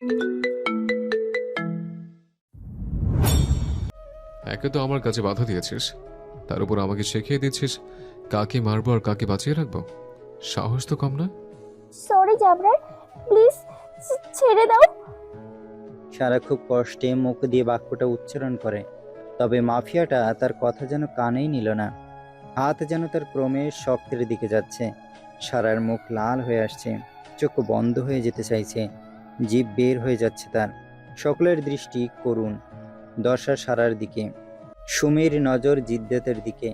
একে তো আমার কাছে বাধা দিয়েছিস, তার উপর আমাকে শিখিয়ে দিচ্ছিস কাকে মারবো আর কাকে বাঁচিয়ে রাখবো। সাহস তো কম নয়। সরি জাবরার, প্লিজ ছেড়ে দাও। সারা খুব কষ্টে মুখ দিয়ে বাক্যটা উচ্চারণ করে, তবে মাফিয়াটা তার কথা যেন কানেই নিল না। হাত যেন তার ক্রমে শক্তের দিকে যাচ্ছে। সারার মুখ লাল হয়ে আসছে, চোখ বন্ধ হয়ে যেতে চাইছে, জিভ বের হয়ে যাচ্ছে তার। সকলের দৃষ্টি করুণ দশা সারার দিকে, সুমির নজর জিদ্দাতের দিকে।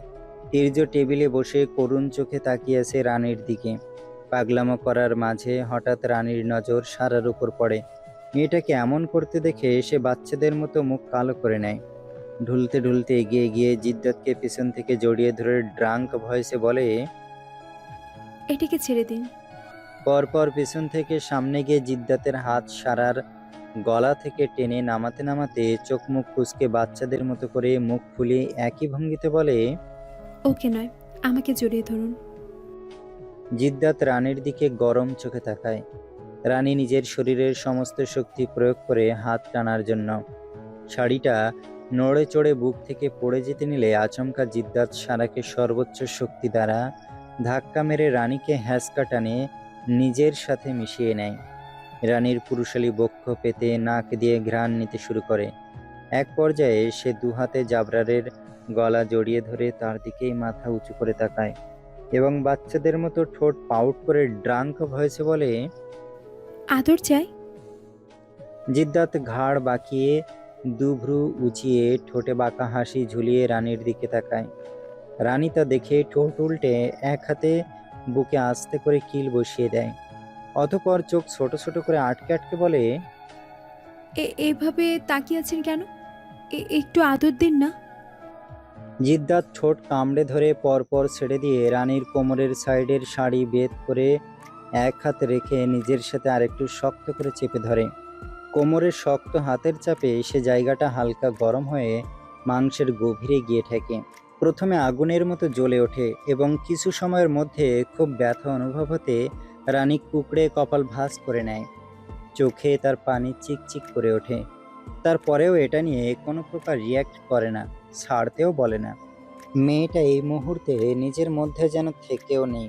তীর্য টেবিলে বসে করুণ চোখে তাকিয়ে আছে রানীর দিকে। পাগলামো করার মাঝে হঠাৎ রানীর নজর সারার উপর পড়ে। মেয়েটাকে এমন করতে দেখে সে বাচ্চাদের মতো মুখ কালো করে নেয়। ঢুলতে ঢুলতে এগিয়ে গিয়ে জিদ্দাতকে পেছন থেকে জড়িয়ে ধরে ড্রাঙ্ক ভয়েসে বলে, এটাকে ছেড়ে দিন। পরপর পেছন থেকে সামনে গিয়ে জিদ্দাতের হাত সারার গলা থেকে টেনে নামাতে নামাতে চোখ মুখ কুঁচকে বাচ্চাদের মতো করে মুখ ফুলিয়ে একই ভঙ্গিতে বলে, ওকে নয়, আমাকে জড়িয়ে ধরুন। জিদ্দাত রানীর দিকে গরম চোখে তাকায়। রানী নিজের শরীরের সমস্ত শক্তি প্রয়োগ করে হাত টানার জন্য শাড়িটা নড়ে চড়ে বুক থেকে পড়ে যেতে নিলে আচমকা জিদ্দাত সারাকে সর্বোচ্চ শক্তি দ্বারা ধাক্কা মেরে রানীকে হ্যাঁচকা টানে নিজের সাথে মিশিয়ে নেয়। রানীর পুরুষালী বক্ষ পেতে নাক দিয়ে ঘ্রাণ নিতে শুরু করে। এক পর্যায়ে সে দুহাতে জাবরারের গলা জড়িয়ে ধরে তার দিকেই মাথা উঁচু করে তাকায় এবং বাচ্চাদের মতো ঠোঁট পাউট করে ড্রাঙ্ক ভয়েসে বলে, আদর চাই। জিদ্দাত ঘাড় বাঁকিয়ে দুভ্রু উঁচিয়ে ঠোঁটে বাঁকা হাসি ঝুলিয়ে রানীর দিকে তাকায়। রানী তা দেখে ঠোঁট উল্টে এক হাতে বুকে আস্তে করে কিল বসিয়ে দেয়। অতঃপর চোখ ছোট ছোট করে আটকে আটকে বলে, এভাবে তাকিয়ে আছেন কেন? একটু আদর দিন না। জিদ্দাত ঠোঁট কামড়ে ধরে পরপর ছেড়ে দিয়ে রানীর কোমরের সাইডের শাড়ি বেদ করে এক হাত রেখে নিজের সাথে আরেকটু শক্ত করে চেপে ধরে। কোমরের শক্ত হাতের চাপে সে জায়গাটা হালকা গরম হয়ে মাংসের গভীরে গিয়ে ঠেকে। প্রথমে আগুনের মতো জ্বলে ওঠে এবং কিছু সময়ের মধ্যে খুব ব্যথা অনুভব হতে রানী কুঁকড়ে কপাল ভাঁজ করে নেয়। চোখে তার পানি চিকচিক করে ওঠে। তারপরেও এটা নিয়ে কোনো প্রকার রিয়্যাক্ট করে না, ছাড়তেও বলে না। মেয়েটা এই মুহূর্তে নিজের মধ্যে যেন থেকেও নেই।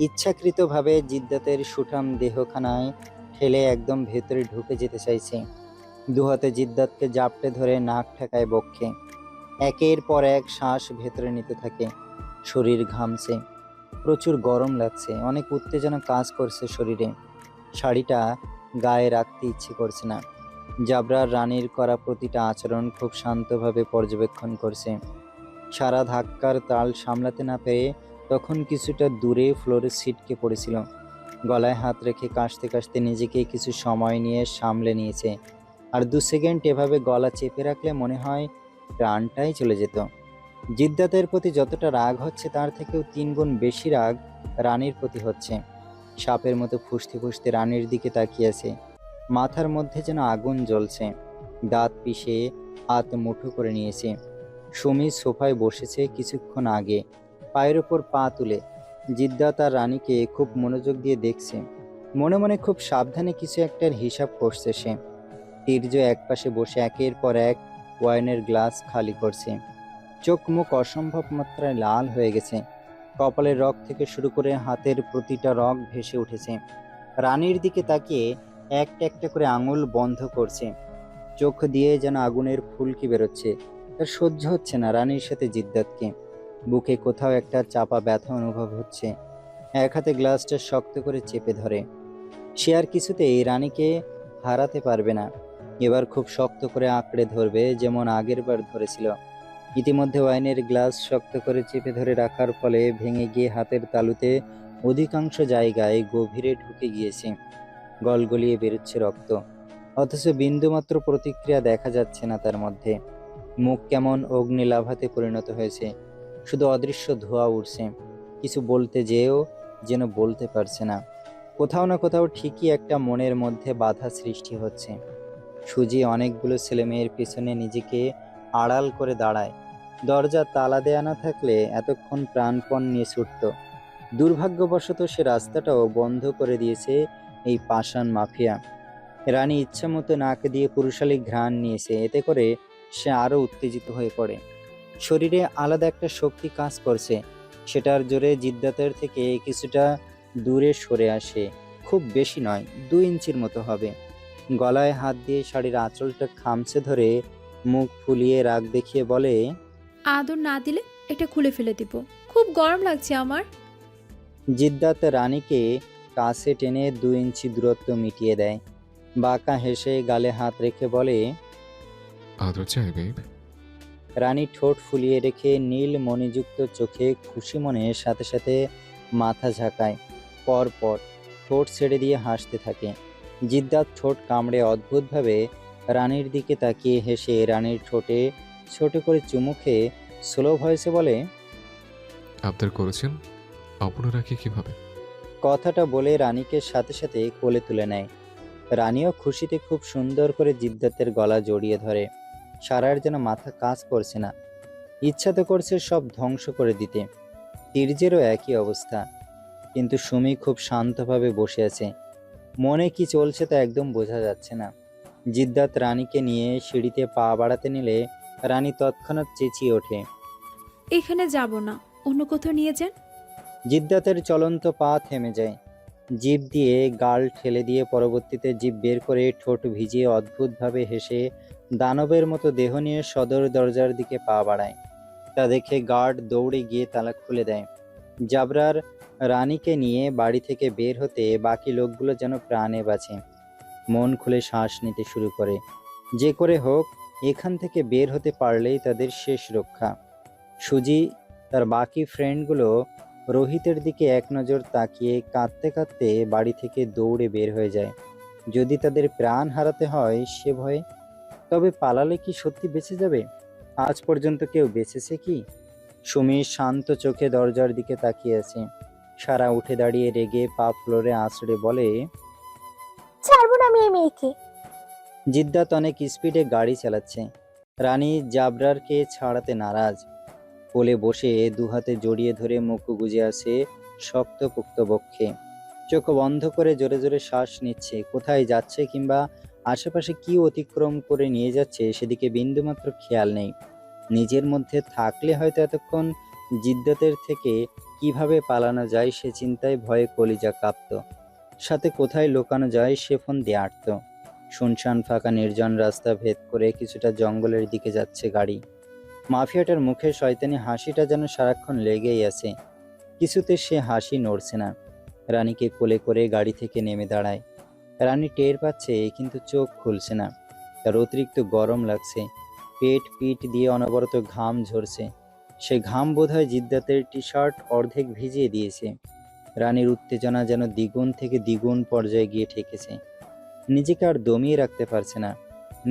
ইচ্ছাকৃতভাবে জিদ্দাতের সুঠাম দেহখানায় ঠেলে একদম ভেতরে ঢুকে যেতে চাইছে। দুহাতে জিদ্দাতকে জাপটে ধরে নাক ঠেকায় বক্ষে। একের পর এক শ্বাস ভেতরে নিতে থাকে। শরীর ঘামছে, প্রচুর গরম লাগছে, অনেক উত্তেজনা কাজ করছে শরীরে। শাড়িটা গায়ে রাখতে ইচ্ছে করছে না। জাবরার রানীর করা প্রতিটা আচরণ খুব শান্তভাবে পর্যবেক্ষণ করছে। সারা ধাক্কার তাল সামলাতে না পেরে তখন কিছুটা দূরে ফ্লোরে ছিটকে পড়েছিল। গলায় হাত রেখে কাশতে কাশতে নিজেকে কিছু সময় নিয়ে সামলে নিয়েছে। আর 2 সেকেন্ড এভাবে গলা চেপে রাখলে মনে হয় প্রাণটাই চলে যেত। জিদ্দাতের প্রতি যতটা রাগ হচ্ছে তার থেকেও 3 গুণ বেশি রাগ রানীর প্রতি হচ্ছে। সাপের মতো ফুঁসতে ফুঁসতে রানীর দিকে তাকিয়ে আছে। মাথার মধ্যে যেন আগুন জ্বলছে। দাঁত পিষে হাত মুঠো করে নিয়েছে। সুমি সোফায় বসেছে কিছুক্ষণ আগে, পায়ের ওপর পা তুলে। জিদ্দাত আর রানীকে খুব মনোযোগ দিয়ে দেখছে। মনে মনে খুব সাবধানে কিছু একটার হিসাব করছে সে। তীর্য একপাশে বসে একের পর এক ওয়াইনের গ্লাস খালি করছে। চোখ মুখ অসম্ভব মাত্রায় লাল হয়ে গেছে। কপালের রগ থেকে শুরু করে হাতের প্রতিটা রগ ভেসে উঠেছে। রানীর দিকে তাকিয়ে একটা একটা করে আঙুল বন্ধ করছে। চোখ দিয়ে যেন আগুনের ফুলকি বেরোচ্ছে। তার সহ্য হচ্ছে না রানীর সাথে জিদ্দাতকে। বুকে কোথাও একটা চাপা ব্যথা অনুভব হচ্ছে। এক হাতে গ্লাসটা শক্ত করে চেপে ধরে। সে আর কিছুতেই রানীকে হারাতে পারবে না। এবার খুব শক্ত করে আঁকড়ে ধরবে, যেমন আগের বার ধরেছিল। ইতিমধ্যে ওয়াইনের গ্লাস শক্ত করে চেপে ধরে রাখার ফলে ভেঙে গিয়ে হাতের তালুতে অধিকাংশ জায়গায় গভীরে ঢুকে গিয়েছে। গলগলিয়ে বেরোচ্ছে রক্ত, অথচ বিন্দুমাত্র প্রতিক্রিয়া দেখা যাচ্ছে না তার মধ্যে। মুখ কেমন অগ্নিলাভাতে পরিণত হয়েছে, শুধু অদৃশ্য ধোঁয়া উঠছে। কিছু বলতে যেও যেন বলতে পারছে না। কোথাও না কোথাও ঠিকই একটা মনের মধ্যে বাধা সৃষ্টি হচ্ছে। সুজি অনেকগুলো ছেলে মেয়ের পিছনে নিজেকে আড়াল করে দাঁড়ায়। দরজা তালা দেয়া না থাকলে এতক্ষণ প্রাণপণ নিয়ে ছুটত। দুর্ভাগ্যবশত সে রাস্তাটাও বন্ধ করে দিয়েছে এই পাষাণ মাফিয়া। রানী ইচ্ছামতো নাক দিয়ে পুরুষালী ঘ্রাণ নিয়েছে, এতে করে সে আরো উত্তেজিত হয়ে পড়ে। শরীরে আলাদা একটা শক্তি কাজ করছে, সেটার জোরে জিদ্দাতের থেকে কিছুটা দূরে সরে আসে। খুব বেশি নয়, 2 ইঞ্চির মতো হবে। গলায় হাত দিয়ে শাড়ির আঁচলটা খামচে ধরে মুখ ফুলিয়ে রাগ দেখিয়ে বলে, আদর না দিলে এটা খুলে ফেলে দিব। খুব গরম লাগছে আমার। জিদ্দাত রানীকে কাছে টেনে 2 ইঞ্চি দূরত্ব মিটিয়ে দেয়। বাঁকা হেসে গালে হাত রেখে বলে, আদর চাই বেব। রানী ঠোঁট ফুলিয়ে রেখে নীল মণিযুক্ত চোখে খুশি মনে সাথে সাথে মাথা ঝাঁকায়। পরপর ঠোঁট ছেড়ে দিয়ে হাসতে থাকে। জিদ্দাত ঠোঁট কামড়ে অদ্ভুতভাবে রানীর দিকে তাকিয়ে হেসে রানীর ঠোঁটে ছোট করে চুমু খেয়ে স্লো ভয়েসে বলে, আবদার করেছেন, অপূর্ণ রাখি কিভাবে? কথাটা বলে রানীকে সাথে সাথে কোলে তুলে নেয়। রানীও খুশিতে খুব সুন্দর করে জিদ্দাতের গলা জড়িয়ে ধরে। সারার যেন মাথা কাজ করছে না, ইচ্ছা তো করছে সব ধ্বংস করে দিতে। তির্যেরও একই অবস্থা, কিন্তু সুমি খুব শান্তভাবে বসে আছে। মনে কি চলছে তা একদম বোঝা যাচ্ছে না। জিদ্দাত রানীকে নিয়ে সিঁড়িতে পা বাড়াতে নিলে রানী তৎক্ষণাৎ চেঁচিয়ে ওঠে। এখানে যাব না, অন্য কোথাও নিয়ে যান। জিদ্দাতের চলন্ত পা থেমে যায়। জিভ দিয়ে গাল ঠেলে দিয়ে পরবর্তীতে জিভ বের করে ঠোঁট ভিজিয়ে অদ্ভুতভাবে হেসে দানবের মতো দেহ নিয়ে সদর দরজার দিকে পা বাড়ায়। তা দেখে গার্ড দৌড়ে গিয়ে তালা খুলে দেয়। জাবরার রানীকে নিয়ে বাড়ি থেকে বের হতে বাকি লোকগুলো যেন প্রাণে বাঁচে। মন খুলে শ্বাস নিতে শুরু করে। যে করে হোক এখান থেকে বের হতে পারলেই তাদের শেষ রক্ষা। সুজি তার বাকি ফ্রেন্ডগুলো রোহিতের দিকে এক নজর তাকিয়ে কাঁদতে কাঁদতে বাড়ি থেকে দৌড়ে বের হয়ে যায়। যদি তাদের প্রাণ হারাতে হয় সে ভয়ে। তবে পালালে কি সত্যি বেঁচে যাবে? আজ পর্যন্ত কেউ বেঁচেছে কি? সুমি শান্ত চোখে দরজার দিকে তাকিয়ে আছে। সারা উঠে দাঁড়িয়ে রেগে পা ফ্লোরে আছড়ে বলে, ছাড়বো না আমি এই মেয়েকে। জিদ্দাত অনেক স্পিডে গাড়ি চালাচ্ছে। রানী জাবরারকে ছাড়াতে নারাজ। কোলে বসে দুহাতে জড়িয়ে ধরে মুখ গুজে আছে শক্তপোক্ত বক্ষে। চোখ বন্ধ করে জোরে জোরে শ্বাস নিচ্ছে। কোথায় যাচ্ছে কিংবা আশেপাশে কি অতিক্রম করে নিয়ে যাচ্ছে সেদিকে বিন্দুমাত্র খেয়াল নেই। নিজের মধ্যে থাকলে হয়তো এতক্ষণ জিদ্দাতের থেকে কিভাবে পালানো যায় সে চিন্তায় ভয়ে কলিজা কাঁপত। সাথে কোথায় লুকানো যায় সে ফোন দিয়ে আঁটত। শুনশান ফাঁকা নির্জন রাস্তা ভেদ করে কিছুটা জঙ্গলের দিকে যাচ্ছে গাড়ি। মাফিয়াটার মুখে শয়তানি হাসিটা যেন সারাক্ষণ লেগেই আছে। কিছুতে সে হাসি নড়ছে না। রানীকে কোলে করে গাড়ি থেকে নেমে দাঁড়ায়। রানী টের পাচ্ছে কিন্তু চোখ খুলছে না। তার অতিরিক্ত গরম লাগছে। পেট পিঠ দিয়ে অনবরত ঘাম ঝরছে। সে ঘাম বোধহয় জিদ্দাতের টি শার্ট অর্ধেক ভিজিয়ে দিয়েছে। রানীর উত্তেজনা যেন দ্বিগুণ থেকে দ্বিগুণ পর্যায়ে গিয়ে ঠেকেছে। নিজেকে আর দমিয়ে রাখতে পারছে না।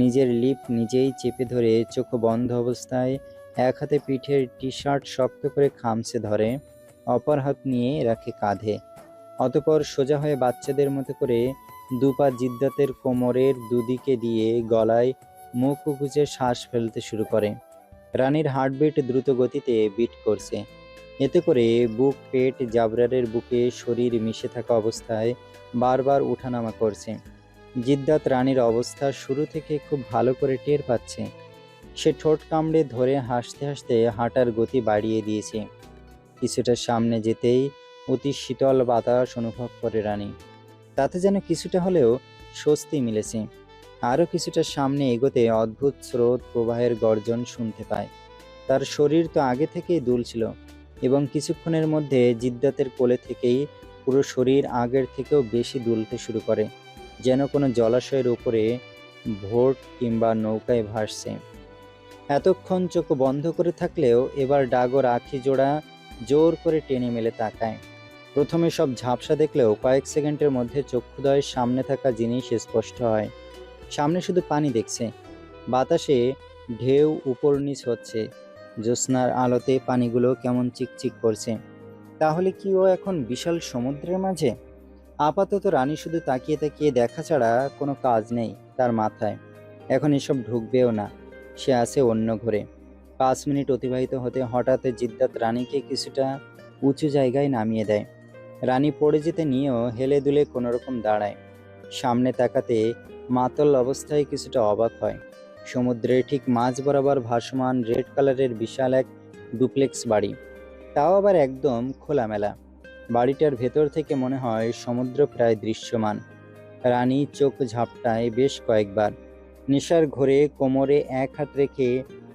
নিজের লিপ নিজেই চেপে ধরে চোখ বন্ধ অবস্থায় এক হাতে পিঠের টি শার্ট শক্ত করে খামচে ধরে, অপর হাত নিয়ে রাখে কাঁধে। অতপর সোজা হয়ে বাচ্চাদের মতো করে দুপা জিদ্দাতের কোমরের দুদিকে দিয়ে গলায় মুখ গুজে শ্বাস ফেলতে শুরু করে। রানীর হার্টবিট দ্রুত গতিতে বিট করছে। এতে করে বুক পেট জাবরারের বুকে শরীর মিশে থাকা অবস্থায় বারবার উঠানামা করছে। জিদ্দাত রানীর অবস্থা শুরু থেকে খুব ভালো করে টের পাচ্ছে। সে ঠোঁট কামড়ে ধরে হাসতে হাসতে হাঁটার গতি বাড়িয়ে দিয়েছে। কিছুটা সামনে যেতেই অতি শীতল বাতাস অনুভব করে রানী। তাতে যেন কিছুটা হলেও স্বস্তি মিলেছে। আরও কিছুটা সামনে এগোতে অদ্ভুত স্রোত প্রবাহের গর্জন শুনতে পায়। তার শরীর তো আগে থেকেই দুলছিল এবং কিছুক্ষণের মধ্যে জিদ্দাতের কোলে থেকেই পুরো শরীর আগের থেকেও বেশি দুলতে শুরু করে, যেন কোনো জলাশয়ের উপরে ভোট কিংবা নৌকায় ভাসছে। এতক্ষণ চোখ বন্ধ করে থাকলেও এবার ডাগর আখি জোড়া জোর করে টেনে মেলে তাকায়। প্রথমে সব ঝাপসা দেখলেও কয়েক সেকেন্ডের মধ্যে চক্ষুদ্বয়ের সামনে থাকা জিনিস স্পষ্ট হয়। সামনে শুধু পানি দেখছে। বাতাসে ঢেউ উপর নিচ হচ্ছে। জ্যোৎস্নার আলোতে পানিগুলো কেমন চিকচিক করছে। তাহলে কি ও এখন বিশাল সমুদ্রের মাঝে? আপাতত রানী শুধু তাকিয়ে তাকিয়ে দেখা ছাড়া কোনো কাজ নেই তার মাথায়। এখন এসব ঢুকবেও না। সে আছে অন্য ঘরে। 5 মিনিট অতিবাহিত হতে হঠাৎ জিদ্দাত রানীকে কিছুটা উঁচু জায়গায় নামিয়ে দেয়। রানী পড়ে যেতে নিয়েও হেলে দুলে কোনোরকম দাঁড়ায়। সামনে তাকাতে মাতাল অবস্থায় কিছুটা অবাক হয়। সমুদ্রের ঠিক মাঝ বরাবর ভাসমান রেড কালারের বিশাল এক ডুপ্লেক্স বাড়ি, তাও আবার একদম খোলামেলা। বাড়িটার ভেতর থেকে মনে হয় সমুদ্র প্রায় দৃশ্যমান। রানী চোখ ঝাপটায় বেশ কয়েকবার। নেশার ঘোরে কোমরে এক হাত রেখে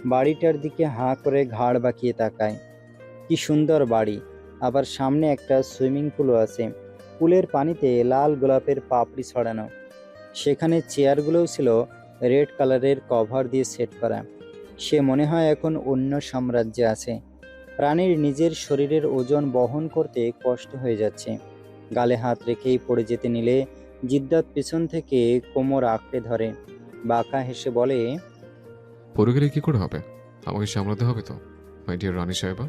বাড়িটার দিকে হাঁ করে ঘাড় বাঁকিয়ে তাকায়। কি সুন্দর বাড়ি, আবার সামনে একটা সুইমিং পুলও আছে। পুলের পানিতে লাল গোলাপের পাপড়ি ছড়ানো। সেখানে চেয়ারগুলোও ছিল রেড কালারের কভার দিয়ে সেট করা। সে মনে হয় এখন অন্য সাম্রাজ্যে আছে। রানীর নিজের শরীরের ওজন বহন করতে কষ্ট হয়ে যাচ্ছে। গালে হাত রেখেই পড়ে যেতে নিলে জিদ্দাত পিছন থেকে কোমর আঁকড়ে ধরে। বাঁকা হেসে বলে, পড়ে গেলে কি করে হবে? আমাকে সামলাতে হবে তো, মাই ডিয়ার রানী সাহেবা।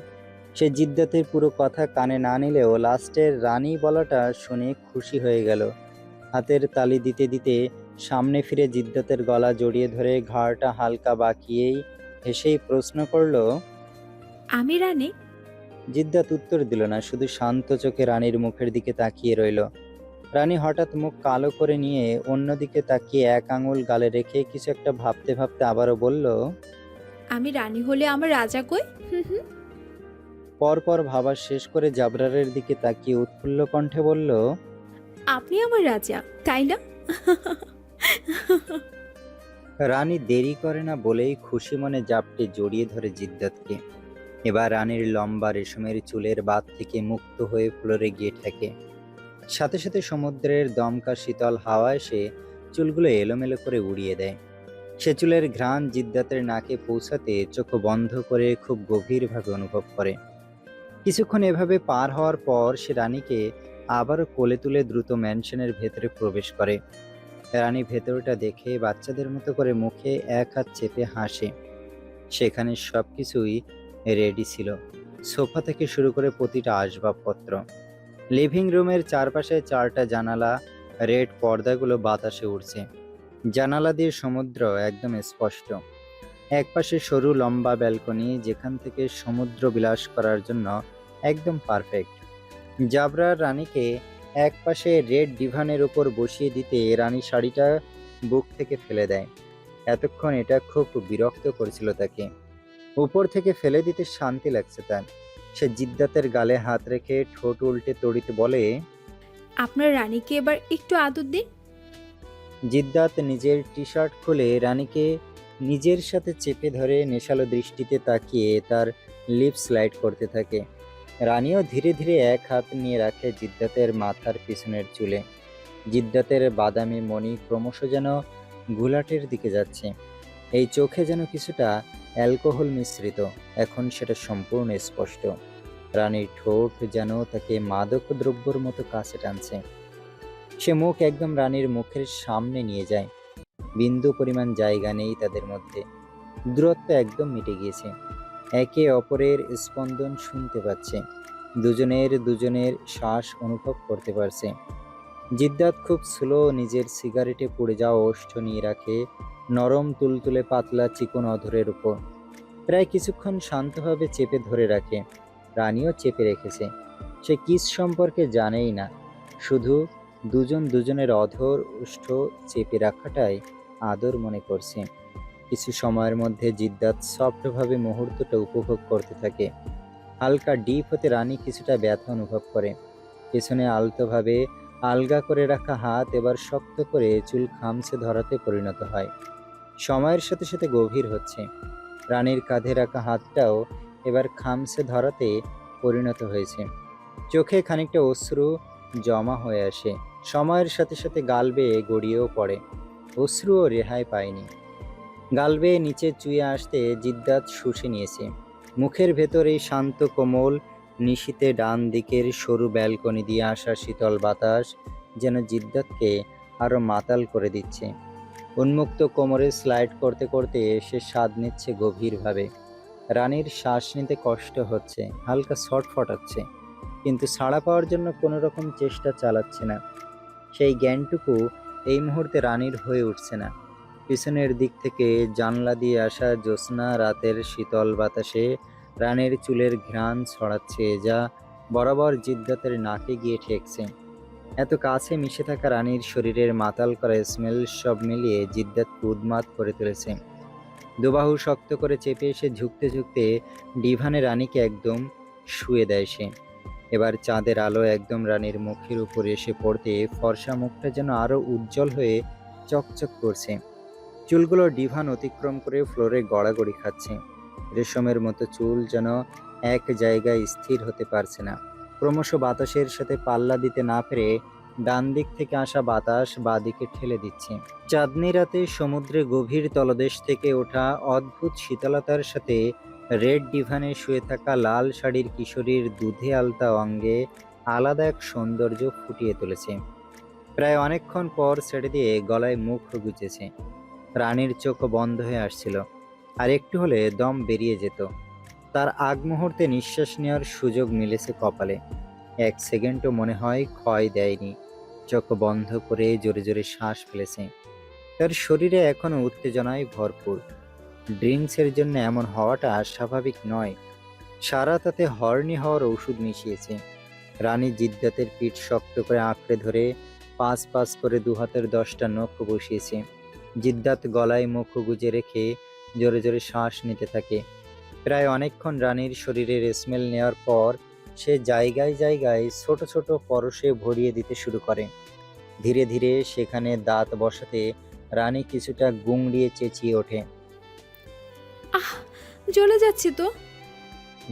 সে জিদ্দাতের পুরো কথা কানে না নিলেও লাস্টের রানী বলাটা শুনে খুশি হয়ে গেল। হাতের তালি দিতে দিতে সামনে ফিরে জিদ্দাতের গলা জড়িয়ে ধরে ঘাড়টা হালকা বাঁকিয়েই হেসেই প্রশ্ন করলো। আমি রানী? জিদ্দাত উত্তর দিল না, শুধু শান্ত চোখে রানীর মুখের দিকে তাকিয়ে রইল। রানী হঠাৎ মুখ কালো করে নিয়ে অন্যদিকে তাকিয়ে এক আঙুল গালে রেখে কিছু একটা ভাবতে ভাবতে আবারও বলল। আমি রানী হলে আমার রাজা কই? হুম হুম। পরপর ভাবা শেষ করে জাবরারের দিকে তাকিয়ে উৎফুল্ল কণ্ঠে বলল, আপনি আমার রাজা, তাই না? রানী দেরি করে না বলেই খুশি মনে জাপটে জড়িয়ে ধরে জিদ্দাতকে। এবার রানীর লম্বা রেশমের চুলের বাঁধ থেকে মুক্ত হয়ে ফ্লোরে গিয়ে ঠেকে। সাথে সাথে সমুদ্রের দমকা শীতল হাওয়া এসে চুলগুলো এলোমেলো করে উড়িয়ে দেয়। সে চুলের ঘ্রাণ জিদ্দাতের নাকে পৌঁছাতে চোখ বন্ধ করে খুব গভীরভাবে অনুভব করে। কিছুক্ষণ এভাবে পার হওয়ার পর সে রানীকে আবারও কোলে তুলে দ্রুত ম্যানশনের ভেতরে প্রবেশ করে। রানী ভেতরটা দেখে বাচ্চাদের মতো করে মুখে এক হাত চেপে হাসে। সেখানে সবকিছুই রেডি ছিল, সোফা থেকে শুরু করে প্রতিটা আসবাবপত্র। লিভিং রুমের চারপাশে 4টা জানালা, রেড পর্দাগুলো বাতাসে উড়ছে। জানালা দিয়ে সমুদ্র একদম স্পষ্ট। একপাশে সরু লম্বা ব্যালকনি, যেখান থেকে সমুদ্র বিলাস করার জন্য একদম পারফেক্ট। জাবরার রানীকে একপাশে রেড ডিভানের উপর বসিয়ে দিতে রানী শাড়িটা বুক থেকে ফেলে দেয়। এতক্ষণ এটা খুব বিরক্ত করেছিল তাকে। উপর থেকে ফেলে দিতে শান্তি লাগছে তার। সে জিদ্দাতের গালে হাত রেখে ঠোঁট উল্টে তড়িতে বলে, আপনার রানীকে এবার একটু আদর দিন। জিদ্দাত নিজের টি শার্ট খুলে রানীকে নিজের সাথে চেপে ধরে নেশালো দৃষ্টিতে তাকিয়ে তার লিপ স্লাইড করতে থাকে। রানীও ধীরে ধীরে এক হাত নিয়ে রাখে জিদ্দাতের মাথার পিছনের চুলে। জিদ্দাতের বাদামি মণি ক্রমশ যেন ঘোলাটের দিকে যাচ্ছে। এই চোখে যেন কিছুটা অ্যালকোহল মিশ্রিত, এখন সেটা সম্পূর্ণ স্পষ্ট। রানীর ঠোঁট যেন তাকে মাদক দ্রব্যর মতো কাছে টানছে। সে মুখ একদম রানীর মুখের সামনে নিয়ে যায়। বিন্দু পরিমাণ জায়গা নেই তাদের মধ্যে। দূরত্ব একদম মিটে গিয়েছে। একে অপরের স্পন্দন শুনতে পাচ্ছে, দুজনের শ্বাস অনুভব করতে পারছে। জিদ্দাত খুব স্লো নিজের সিগারেটে পুড়ে যাওয়া ওষ্ঠ নিয়ে রাখে নরম তুলতুলে পাতলা চিকন অধরের উপর। প্রায় কিছুক্ষণ শান্তভাবে চেপে ধরে রাখে। রানীও চেপে রেখেছে। সে কিস সম্পর্কে জানেই না, শুধু দুজনের অধর ওষ্ঠ চেপে রাখাটাই আদর মনে করছে। কিছু সময়ের মধ্যে জিদ্দাত সফটভাবে মুহূর্তটা উপভোগ করতে থাকে। হালকা ডিপ হতে রানী কিছুটা ব্যথা অনুভব করে। পেছনে আলতোভাবে আলগা করে রাখা হাত এবার শক্ত করে চুল খামচে ধরাতে পরিণত হয়। সময়ের সাথে সাথে গভীর হচ্ছে। রানীর কাঁধে রাখা হাতটাও এবার খামচে ধরাতে পরিণত হয়েছে। চোখে খানিকটা অশ্রু জমা হয়ে আসে। সময়ের সাথে সাথে গাল বেয়ে গড়িয়েও পড়ে। অশ্রুও রেহাই পায়নি। গাল বেয়ে নিচে চুইয়ে আসতে জিদ্দাত শুষে নিয়েছে। মুখের ভেতরে শান্ত কোমল নিশীতে ডান দিকের সরু ব্যালকনি দিয়ে আসা শীতল বাতাস যেন জিদ্দাতকে আরো মাতাল করে দিচ্ছে। উন্মুক্ত কোমরে স্লাইড করতে করতে সে স্বাদ নিচ্ছে গভীরভাবে। রানীর শ্বাস নিতে কষ্ট হচ্ছে, হালকা ছটফটাচ্ছে, কিন্তু ছাড়া পাওয়ার জন্য কোনো রকম চেষ্টা চালাচ্ছে না। সেই জ্ঞানটুকু এই মুহূর্তে রানীর হয়ে উঠছে না। পিছনের দিক থেকে জানলা দিয়ে আসা জ্যোৎস্না রাতের শীতল বাতাসে রানীর চুলের ঘ্রাণ ছড়াচ্ছে, যা বরাবর জিদ্দাতের নাকে গিয়ে ঠেকছে। এত কাছে মিশে থাকা রানীর শরীরের মাতাল করা স্মেল সব মিলিয়ে জিদ্দাতকে উন্মাদ করে তুলেছে। দুবাহু শক্ত করে চেপে এসে ঝুঁকতে ঝুঁকতে ডিভানে রানীকে একদম শুয়ে দেয় সে। এবার চাঁদের আলো একদম রানীর মুখের উপর এসে পড়তে ফর্সা মুখটা যেন আরো উজ্জ্বল হয়ে চকচক করছে। চুলগুলো ডিভান অতিক্রম করে ফ্লোরে গড়াগড়ি খাচ্ছে। রেশমের মতো চুল যেন এক জায়গায় স্থির হতে পারছে না। ক্রমশ বাতাসের সাথে পাল্লা দিতে না পেরে ডান দিক থেকে আসা বাতাস বাঁদিকে ঠেলে দিচ্ছে। চাঁদনি রাতে সমুদ্রে গভীর তলদেশ থেকে ওঠা অদ্ভুত শীতলতার সাথে রেড ডিভানে শুয়ে থাকা লাল শাড়ির কিশোরীর দুধে আলতা অঙ্গে আলাদা এক সৌন্দর্য ফুটিয়ে তুলেছে। প্রায় অনেকক্ষণ পর ছেড়ে দিয়ে গলায় মুখ গুজেছে। রানীর চোখ বন্ধ হয়ে আসছিল, আর একটু হলে দম বেরিয়ে যেত। তার আগ মুহূর্তে নিঃশ্বাস নেওয়ার সুযোগ মিলেছে কপালে। এক সেকেন্ডও মনে হয় ক্ষয় দেয়নি। চোখ বন্ধ করে জোরে জোরে শ্বাস ফেলেছে। তার শরীরে এখনো উত্তেজনায় ভরপুর। ড্রিঙ্কসের জন্য এমন হওয়াটা স্বাভাবিক নয়। সারা তাতে হর্নি হওয়ার ওষুধ মিশিয়েছে। রানী জিদ্দাতের পিঠ শক্ত করে আঁকড়ে ধরে পাঁচ পাঁচ করে দু হাতের 10টা নখ বসিয়েছে। জিদ্দাত গলায় মুখ গুজে রেখে জোরে জোরে শ্বাস নিতে থাকে। প্রায় অনেকক্ষণ রানীর শরীরের স্মেল নেওয়ার পর সে জায়গায় জায়গায় ছোট ছোট পরশে ভরিয়ে দিতে শুরু করে। ধীরে ধীরে সেখানে দাঁত বসাতে রানী কিছুটা গুংড়িয়ে চেঁচিয়ে ওঠে। আহ, জ্বলে যাচ্ছে তো।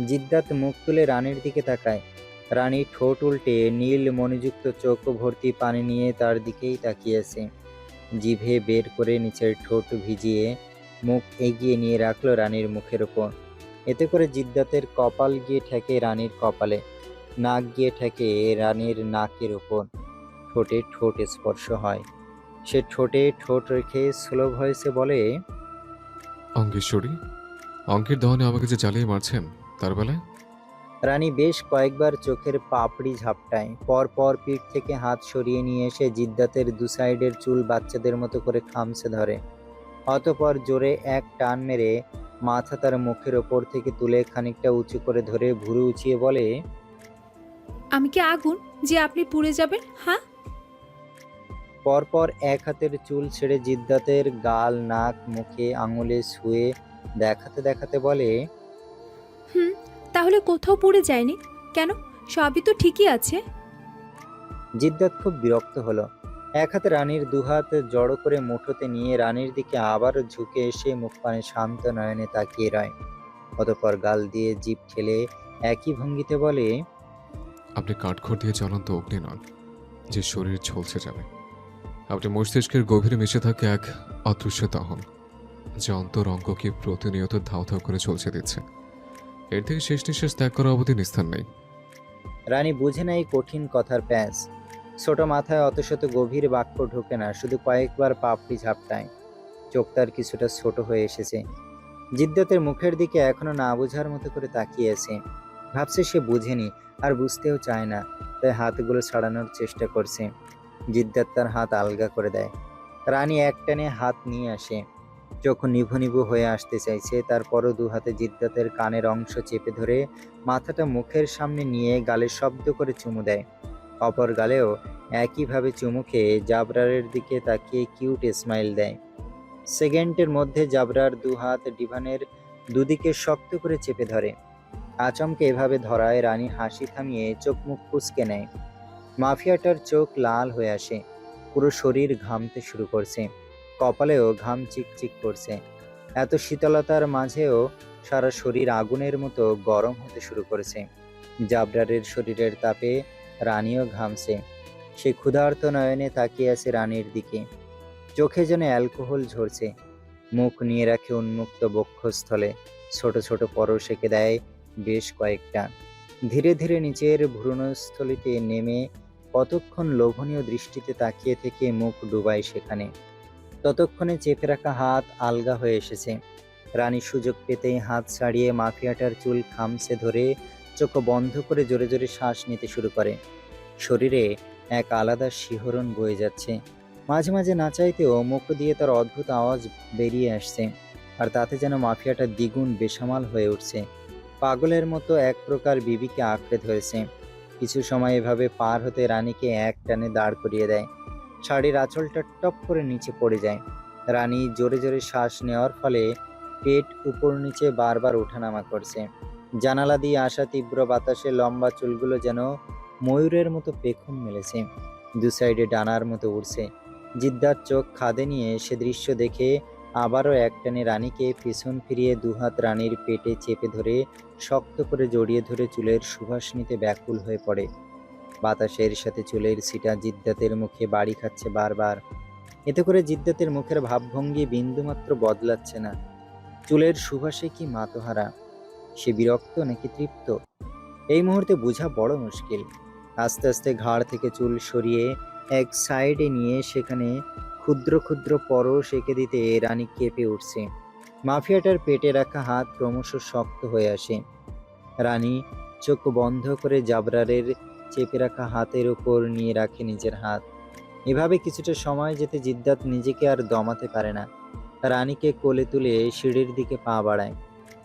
জিদ্দাত মুখ তুলে রানীর দিকে তাকায়। রানী ঠোঁট উল্টে নীল মণিযুক্ত চোখ ভর্তি পানি নিয়ে তার দিকেই তাকিয়েছে। জিভে বের করে নিচের ঠোঁট ভিজিয়ে মুখ এগিয়ে নিয়ে রাখলো রানীর মুখের ওপর। এতে করে জিদ্দাতের কপাল গিয়ে ঠেকে রানীর কপালে, নাক গিয়ে ঠেকে রানীর নাকের ওপর। ঠোঁটে ঠোঁট স্পর্শ হয়। সে ঠোঁটে ঠোঁট রেখে স্লো ভয়েসে বলে, অঙ্কেশ্বরী, অঙ্কের দহনে আমাকে যে জ্বালিয়ে মারছেন তার বেলায়। রানী বেশ কয়েকবার চোখের পাপড়ি ঝাপটায়, পর পিঠ থেকে হাত সরিয়ে নিয়ে এসে জিদ্দাতের দু সাইডের চুল বাচ্চাদের মতো করে খামচে ধরে। অতঃপর জোরে এক টান মেরে মাথা তার মুখের ওপর থেকে তুলে খানিকটা উঁচু করে ধরে ভুরু উঁচিয়ে বলে, আমি কি আগুন যে আপনি পুড়ে যাবেন? হ্যাঁ, পরপর এক হাতের চুল ছেড়ে জিদ্দাতের গাল, নাক, মুখে আঙুলে ছুঁয়ে দেখাতে দেখাতে বলে, হুম, তাহলে কোথাও পুড়ে যায়নি কেন? সবই তো ঠিকই আছে। জিদ্দাত খুব বিরক্ত হলো। এক হাতে রানীর দুহাত জড়ো করে মুঠোতে নিয়ে রানীর দিকে আবারও ঝুঁকে এসে মুখ পানে শান্ত নয়নে তাকিয়ে রয়। অতঃপর গাল দিয়ে জিভ ঠেলে একই ভঙ্গিতে বলে, আপনি কাঠখড় দিয়ে জ্বলন্ত অগ্নি নন যে শরীর ঝলসে যাবে। আপনি মস্তিষ্কের গভীরে মিশে থাকে এক অদৃশ্য দহন, যা অন্তর অঙ্গকে প্রতিনিয়ত ধাও ধাও করে চলছে দিচ্ছে। এর থেকে শেষ নিঃশ্বাস ত্যাগ করা অবধি নিস্তার নেই। রানী বুঝে নেয় কঠিন কথার প্যাঁচ। ছোট মাথায় অত শত গভীর বাক্য ঢোকে না, শুধু কয়েকবার পাপড়ি ঝাপটায়। চোখ তার কিছুটা ছোট হয়ে এসেছে। জিদ্দাতের মুখের দিকে এখনো না বোঝার মতো করে তাকিয়ে আছে। ভাবছে সে বুঝেনি, আর বুঝতেও চায় না, তাই হাতগুলো ছাড়ানোর চেষ্টা করছে। জিদ্দাত তার হাত আলগা করে দেয়। রানী একটানে হাত নিয়ে আসে। চোখ নিভু নিভু হয়ে আসতে চাইছে, তারপরও দু হাতে জিদ্দাতের কানের অংশ চেপে ধরে মাথাটা মুখের সামনে নিয়ে গালে শব্দ করে চুমু দেয়। অপর গালেও একইভাবে চুমু খেয়ে জাবরারের দিকে তাকিয়ে কিউট স্মাইল দেয়। সেকেন্ডের মধ্যে জাবরার দু হাত ডিভানের দুদিকে শক্ত করে চেপে ধরে। আচমকে এভাবে ধরায় রানী হাসি থামিয়ে চোখ মুখ কুঁচকে নেয়। মাফিয়াটার চোখ লাল হয়ে আসে, পুরো শরীর ঘামতে শুরু করছে, কপালেও ঘাম চিকচিক করছে। এত শীতলতার মাঝেও সারা শরীর আগুনের মতো গরম হতে শুরু করেছে। জাবরারের শরীরের তাপে রানীও ঘামছে। সে ক্ষুধার্ত নয়নে তাকিয়ে আছে রানীর দিকে। চোখে যেন অ্যালকোহল ঝরছে। মুখ নিয়ে রাখে উন্মুক্ত বক্ষস্থলে। ছোট ছোট পরশ এঁকে দেয় বেশ কয়েকটা। ধীরে ধীরে নিচের ভ্রূণস্থলিতে নেমে কতক্ষণ লোভনীয় দৃষ্টিতে তাকিয়ে থেকে মুখ ডুবায় সেখানে। ততক্ষণে চেপে রাখা হাত আলগা হয়ে এসেছে। রানী সুযোগ পেতেই হাত ছাড়িয়ে মাফিয়াটার চুল খামচে ধরে চোখ বন্ধ করে জোরে জোরে শ্বাস নিতে শুরু করে। শরীরে এক আলাদা শিহরণ বয়ে যাচ্ছে। মাঝে মাঝে না চাইতেও মুখ দিয়ে তার অদ্ভুত আওয়াজ বেরিয়ে আসছে, আর তাতে যেন মাফিয়াটা দ্বিগুণ বেসামাল হয়ে উঠছে। পাগলের মতো এক প্রকার বিবিকে আঁকড়ে ধরেছে। কিছু সময় এভাবে পার হতে রানীকে এক টানে দাঁড় করিয়ে দেয়। শাড়ির আঁচলটা টপ করে নিচে পড়ে যায়। রানী জোরে জোরে শ্বাস নেওয়ার ফলে পেট উপর নিচে বারবার ওঠানামা করছে। জানালা দিয়ে আসা তীব্র বাতাসে লম্বা চুলগুলো যেন ময়ূরের মতো পেখম মেলেছে, দু সাইডে ডানার মতো উড়ছে। জিদ্দার চোখ খাদে নিয়ে সে দৃশ্য দেখে আবারও একটানে রানীকে পিছন ফিরিয়ে দুহাত রানীর পেটে চেপে ধরে শক্ত করে জড়িয়ে ধরে চুলের সুবাস নিতে ব্যাকুল হয়ে পড়ে। বাতাসের সাথে চুলের ছিটা জিদ্দাতের মুখে বাড়ি খাচ্ছে বারবার। এতে করে জিদ্দাতের মুখের ভাবভঙ্গি বিন্দুমাত্র বদলাচ্ছে না। চুলের সুবাসে কি মাতোহারা, সে বিরক্ত নাকি তৃপ্ত, এই মুহূর্তে বোঝা বড় মুশকিল। আস্তে আস্তে ঘাড় থেকে চুল সরিয়ে এক সাইডে নিয়ে সেখানে ক্ষুদ্র ক্ষুদ্র পরশ এঁকে দিতে রানী কেঁপে উঠছে। মাফিয়াটার পেটে রাখা হাত ক্রমশ শক্ত হয়ে আসে। রানী চোখ বন্ধ করে জাবরারের চেপে রাখা হাতের উপর নিয়ে রাখে নিজের হাত। এভাবে কিছুটা সময় যেতে জিদ্দাত নিজেকে আর দমাতে পারে না। রানীকে কোলে তুলে সিঁড়ির দিকে পা বাড়ায়।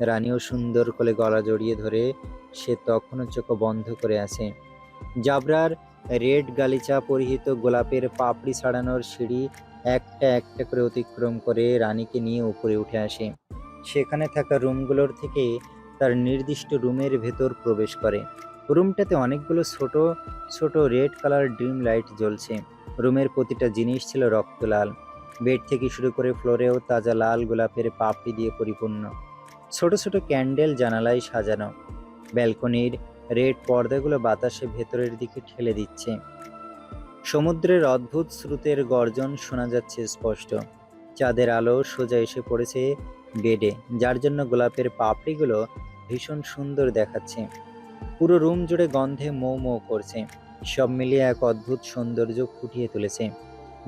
রানীও সুন্দর কোলে গলা জড়িয়ে ধরে সে তখনও চোখ বন্ধ করে আছে। জাবরার রেড গালিচা পরিহিত গোলাপের পাপড়ি ছাড়ানোর সিঁড়ি একটা একটা করে অতিক্রম করে রানীকে নিয়ে উপরে উঠে আসে। সেখানে থাকা রুমগুলোর থেকে তার নির্দিষ্ট রুমের ভেতর প্রবেশ করে। রুমটাতে অনেকগুলো ছোট ছোট রেড কালার ড্রিম লাইট জ্বলছে। রুমের প্রতিটা জিনিস ছিল রক্তলাল। বেড থেকে শুরু করে ফ্লোরেও তাজা লাল গোলাপের পাপড়ি দিয়ে পরিপূর্ণ। ছোট ছোট ক্যান্ডেল জানালায় সাজানো। ব্যালকনির রেড পর্দাগুলো বাতাসে ভেতরের দিকে ঠেলে দিচ্ছে। সমুদ্রের অদ্ভুত স্রোতের গর্জন শোনা যাচ্ছে স্পষ্ট। চাঁদের আলো সোজা এসে পড়েছে বেডে, যার জন্য গোলাপের পাপড়িগুলো ভীষণ সুন্দর দেখাচ্ছে। পুরো রুম জুড়ে গন্ধে মৌ মৌ করছে। সব মিলিয়ে এক অদ্ভুত সৌন্দর্য ফুটিয়ে তুলেছে।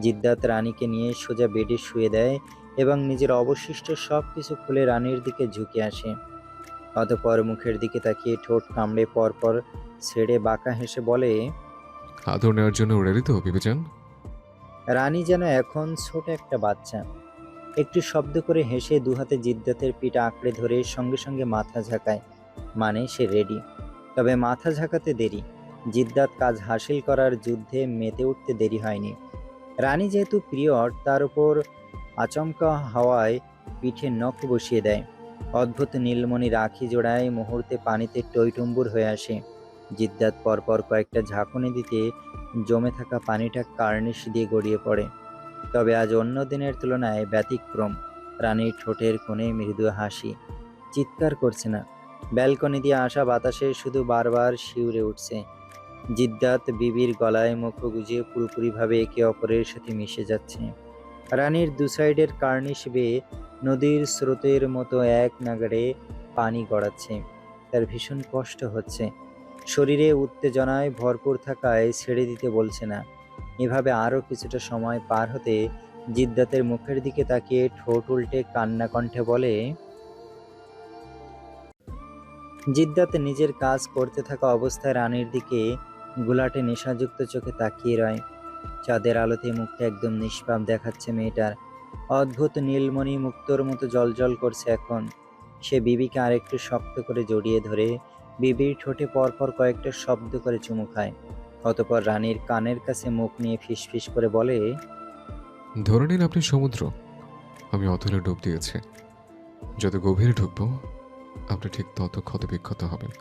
জিদ্দাত রানীকে নিয়ে সোজা বেডে শুয়ে দেয় এবং নিজের অবশিষ্ট সব কিছু খুলে রানীর দিকে ঝুঁকে আসে। অতঃপর মুখের দিকে তাকিয়ে ঠোঁট কামড়ে পরপর ছেড়ে বাঁকা হেসে বলে, আদর নেওয়ার জন্য রেডি তো বিবেচান? রানী যেন এখন ছোট একটা বাচ্চা। একটু শব্দ করে হেসে দুহাতে জিদ্দাতের পিঠ আঁকড়ে ধরে সঙ্গে সঙ্গে মাথা ঝাঁকায়, মানে সে রেডি। তবে মাথা ঝাঁকাতে দেরি। জিদ্দাত কাজ হাসিল করার যুদ্ধে মেতে উঠতে দেরি হয়নি। রানী যেহেতু পিরিয়ড, তার উপর আচমকা হাওয়ায় পিঠে নখ বসিয়ে দেয়। অদ্ভুত নীলমণি রাখি জোড়ায় মুহূর্তে পানিতে টইটুম্বুর হয়ে আসে। জিদ্দাত পরপর কয়েকটা ঝাঁকুনি দিতে জমে থাকা পানিটা কার্নিশ দিয়ে গড়িয়ে পড়ে। তবে আজ অন্য দিনের তুলনায় ব্যতিক্রম। রানীর ঠোঁটের কোণে মৃদু হাসি, চিৎকার করছে না। ব্যালকনি দিয়ে আসা বাতাসে শুধু বারবার শিউরে উঠছে। জিদ্দাত বিবির গলায় মুখ গুজিয়ে পুরোপুরিভাবে একে অপরের সাথে মিশে যাচ্ছে। রানীর দু সাইডের কার্নিশ বেয়ে নদীর স্রোতের মতো এক নাগাড়ে পানি গড়াচ্ছে। তার ভীষণ কষ্ট হচ্ছে। শরীরে উত্তেজনায় ভরপুর থাকায় ছেড়ে দিতে বলছে না। এভাবে আরও কিছুটা সময় পার হতে জিদ্দাতের মুখের দিকে তাকিয়ে ঠোঁট উল্টে কান্না কণ্ঠে বলে, জিদ্দাত নিজের কাজ করতে থাকা অবস্থায় রানীর দিকে গুলাটে নেশাযুক্ত চোখে তাকিয়ে রয়। চাঁদের আলোতে মুখটা একদম নিষ্পাপ দেখাচ্ছে মেয়েটার। অদ্ভুত নীলমণি মুক্তোর মতো জলজল করছে এখন। সে বিবিকে আরেকটু শক্ত করে জড়িয়ে ধরে বিবির ঠোঁটে পরপর কয়েকটা শব্দ করে চুমু খায়। অতঃপর রানীর কানের কাছে মুখ নিয়ে ফিসফিস করে বলে, ধরে নিন আপনি সমুদ্র, আমি অতলে ডুব দিয়েছি। যত গভীরে ঢুকবো আপনি ঠিক তত ক্ষতবিক্ষত হবেন।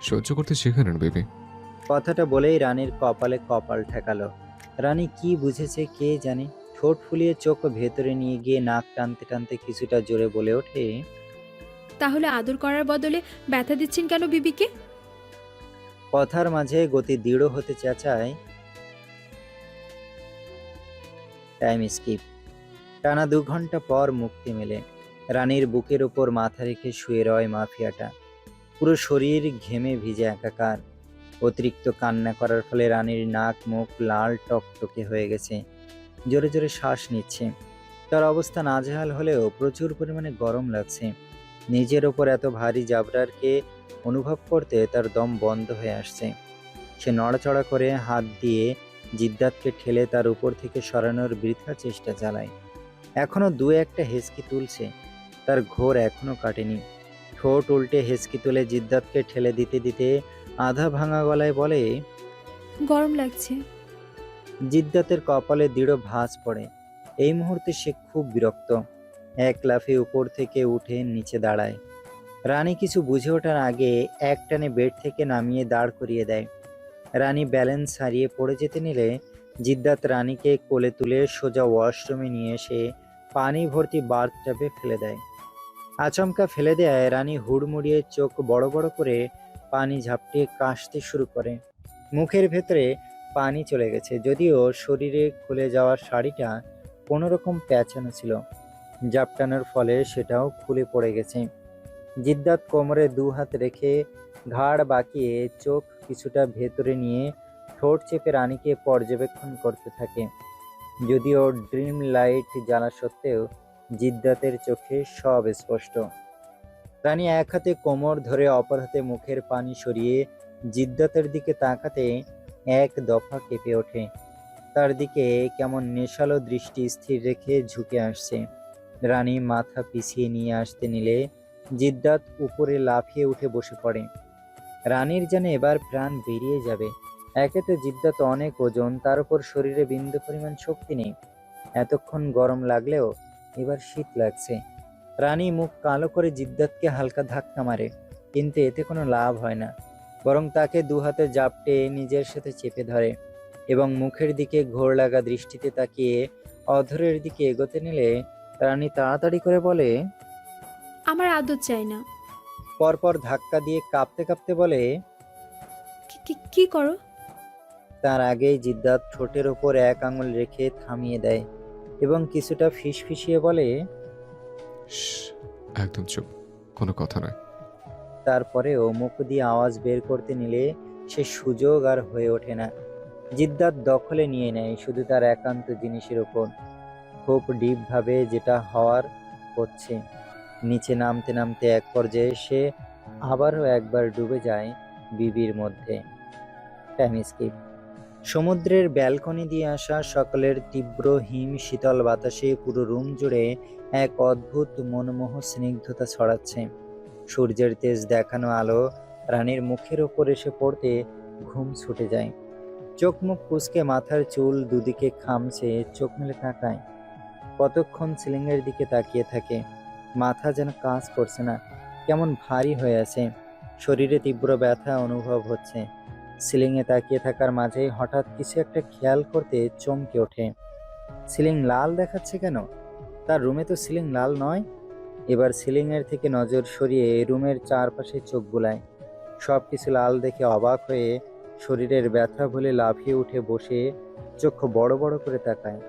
সহ্য করতে শিখে নেন বেবি। কথাটা বলেই রানীর কপালে কপাল ঠেকালো। রানী কি বুঝেছে কে জানে। ঠোঁট ফুলিয়ে চোখ ভেতরে নিয়ে গিয়ে নাক টানতে টানতে কিছুটা জোরে বলে ওঠে, তাহলে আদর করার বদলে ব্যথা দিচ্ছেন কেন বিবিকে? কথার মাঝে গতি দৃঢ় হতে চেঁচায়, টাইম স্কিপ। টানা 2 ঘন্টা পর মুক্তি মেলে। রানীর বুকের উপর মাথা রেখে শুয়ে রয় মাফিয়াটা। পুরো শরীর ঘেমে ভিজে একাকার। অতিরিক্ত কান্না করার ফলে রানীর নাক মুখ লাল টকটকে হয়ে গেছে। জোরে জোরে শ্বাস নিচ্ছে। তার অবস্থা নাজেহাল হলেও প্রচুর পরিমাণে গরম লাগছে। নিজের ওপর এত ভারী জাবরারকে অনুভব করতে তার দম বন্ধ হয়ে আসছে। সে নড়াচড়া করে হাত দিয়ে জিদ্দাতকে ঠেলে তার উপর থেকে সরানোর বৃথা চেষ্টা চালায়। এখনো 2-1টা হেঁচকি তুলছে। তার ঘোর এখনো কাটেনি। ঠোঁট উল্টে হেঁচকি তুলে জিদ্দাতকে ঠেলে দিতে দিতে আধা ভাঙা গলায় বলে। গরম লাগছে। জিদ্দাতের কপালে দৃঢ় ভাঁজ পড়ে। এই মুহূর্তে সে খুব বিরক্ত। এক লাফে উপর থেকে উঠে নিচে দাঁড়ায়। রানী কিছু বুঝে ওঠার আগে একটানে বেড থেকে নামিয়ে দাঁড় করিয়ে দেয়। রানী ব্যালেন্স হারিয়ে পড়ে যেতে নিলে জিদ্দাত রানীকে কোলে তুলে সোজা ওয়াশরুমে নিয়ে এসে পানি ভর্তি বাথ টাবে ফেলে দেয়। আচমকা ফেলে দেয় রানী হুড়মুড়িয়ে চোখ বড় বড় করে পানি ঝাপটিয়ে কাশতে শুরু করে। মুখের ভেতরে পানি চলে গেছে, যদিও শরীরে খুলে যাওয়ার শাড়িটা কোনোরকম প্যাঁচানো ছিল। ঝাপটানোর ফলে সেটাও খুলে পড়ে গেছে। জিদ্দাত কোমরে দু হাত রেখে ঘাড় বাঁকিয়ে চোখ কিছুটা ভেতরে নিয়ে ঠোঁট চেপে রানীকে পর্যবেক্ষণ করতে থাকে। যদিও ড্রিম লাইট জ্বালা সত্ত্বেও জিদ্দাতের চোখে সব স্পষ্ট। রানী এক হাতে কোমর ধরে অপর হাতে মুখের পানি সরিয়ে জিদ্দাতের দিকে তাকাতে এক দফা কেঁপে ওঠে। তার দিকে কেমন নেশালো দৃষ্টি স্থির রেখে ঝুঁকে আসছে। রানী মাথা পিছিয়ে নিয়ে আসতে নিলে জিদ্দাত উপরে লাফিয়ে উঠে বসে পড়ে। রানীর যেন এবার প্রাণ বেরিয়ে যাবে। একে তো জিদ্দাত অনেক ওজন, তার উপর শরীরে বিন্দু পরিমাণ শক্তি নেই। এতক্ষণ গরম লাগলেও এবার শীত লাগছে। রানী মুখ কালো করে জিদ্দাতকে হালকা ধাক্কা মারে, কিন্তু এতে কোনো লাভ হয় না। বরং তাকে দু হাতে জাপটে নিজের সাথে চেপে ধরে এবং মুখের দিকে ঘোর লাগা দৃষ্টিতে তাকিয়ে অধরের দিকে এগোতে নিলে রানী তাড়াতাড়ি করে বলে। আমার আদর চাই না। পরপর ধাক্কা দিয়ে কাঁপতে কাঁপতে বলে। কি করো? তার আগেই জিদ্দাত ঠোঁটের ওপর এক আঙুল রেখে থামিয়ে দেয় এবং কিছুটা ফিসফিসিয়ে বলে। শ্, একদম চুপ, কোনো কথা নয়। তারপরেও মুখ দিয়ে আওয়াজ বের করতে নিলে সে সুযোগ আর হয়ে ওঠে না। জিদ্দাত দখলে নিয়ে নেয় শুধু তার একান্ত জিনিসের ওপর। খুব ডিপ ভাবে যেটা হওয়ার হচ্ছে। নিচে নামতে নামতে এক পর্যায়ে সে আবারও একবার ডুবে যায় বিবির মধ্যে। Time skip. সমুদ্রের ব্যালকনি দিয়ে আসা সকালের তীব্র হিম শীতল বাতাসে পুরো রুম জুড়ে এক অদ্ভুত মনমোহ স্নিগ্ধতা ছড়াচ্ছে। সূর্যের তেজ দেখানো আলো রানীর মুখের ওপর এসে পড়তে ঘুম ছুটে যায়। চোখ মুখ কুঁচকে মাথার চুল দুদিকে খামছে, চোখ মেলে তাকায়। কতক্ষণ সিলিংয়ের দিকে তাকিয়ে থাকে। মাথা যেন কাজ করছে না, কেমন ভারী হয়ে আছে। শরীরে তীব্র ব্যথা অনুভব হচ্ছে। সিলিংয়ে তাকিয়ে থাকার মাঝে হঠাৎ কিছু একটা খেয়াল করতে চমকে ওঠে। সিলিং লাল দেখাচ্ছে কেন? তার রুমে তো সিলিং লাল নয়। এবার সিলিংয়ের থেকে নজর সরিয়ে রুমের চারপাশে চোখ বুলায়। সবকিছু লাল দেখে অবাক হয়ে শরীরের ব্যথা ভুলে লাফিয়ে উঠে বসে চোখ বড় বড় করে তাকায়।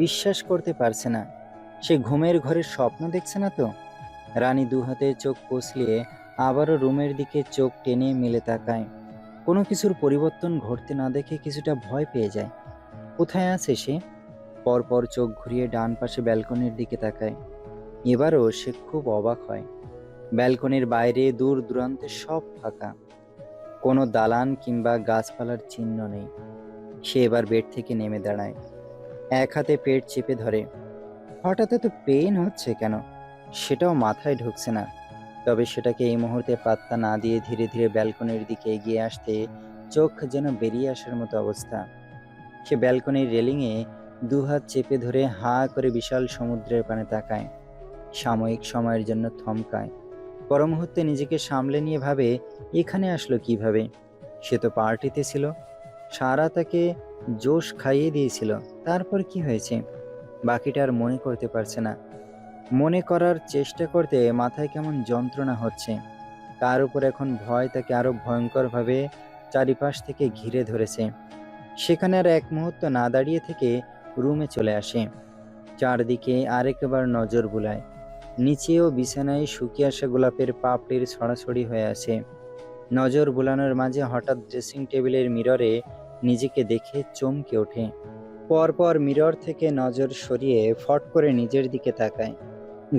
বিশ্বাস করতে পারছে না, সে ঘুমের ঘরে স্বপ্ন দেখছে না তো। রানী দু হাতে চোখ কষলিয়ে আবারও রুমের দিকে চোখ টেনে মেলে তাকায়। কোনো কিছুর পরিবর্তন ঘটতে না দেখে কিছুটা ভয় পেয়ে যায়। কোথায় আছে সে? পরপর চোখ ঘুরিয়ে ডান পাশে ব্যালকনির দিকে তাকায়। এবারও সে খুব অবাক হয়। ব্যালকনির বাইরে দূর দূরান্তে সব ফাঁকা, কোনো দালান কিংবা গাছপালার চিহ্ন নেই। সে এবার বেড থেকে নেমে দাঁড়ায়, এক হাতে পেট চেপে ধরে। হঠাৎ এত পেইন হচ্ছে কেন সেটাও মাথায় ঢুকছে না। তবে সেটাকে এই মুহূর্তে পাত্তা না দিয়ে ধীরে ধীরে ব্যালকনির দিকে এগিয়ে আসতে চোখ যেন বেরিয়ে আসার মতো অবস্থা। সে ব্যালকনির রেলিংয়ে দু হাত চেপে ধরে হাঁ করে বিশাল সমুদ্রের পানে তাকায়। সাময়িক সময়ের জন্য থমকায়। পর মুহূর্তে নিজেকে সামলে নিয়ে ভাবে, এখানে আসলো কিভাবে? সে তো পার্টিতে ছিল, সারা তাকে জোশ খাইয়ে দিয়েছিল। তারপর কি হয়েছে বাকিটা আর মনে করতে পারছে না। মনে করার চেষ্টা করতে মাথায় কেমন যন্ত্রণা হচ্ছে। তার উপর এখন ভয় তাকে আরো ভয়ঙ্করভাবে চারিপাশ থেকে ঘিরে ধরেছে। সেখানে আর এক মুহূর্ত না দাঁড়িয়ে থেকে রুমে চলে আসে। চারদিকে আরেকবার নজর বুলায়। নিচেও বিছানায় শুকিয়ে আসা গোলাপের পাপড়ির ছড়াছড়ি হয়ে আছে। নজর বুলানোর মাঝে হঠাৎ ড্রেসিং টেবিলের মিররে নিজেকে দেখে চমকে ওঠে। পরপর মিরর থেকে নজর সরিয়ে ফট করে নিজের দিকে তাকায়।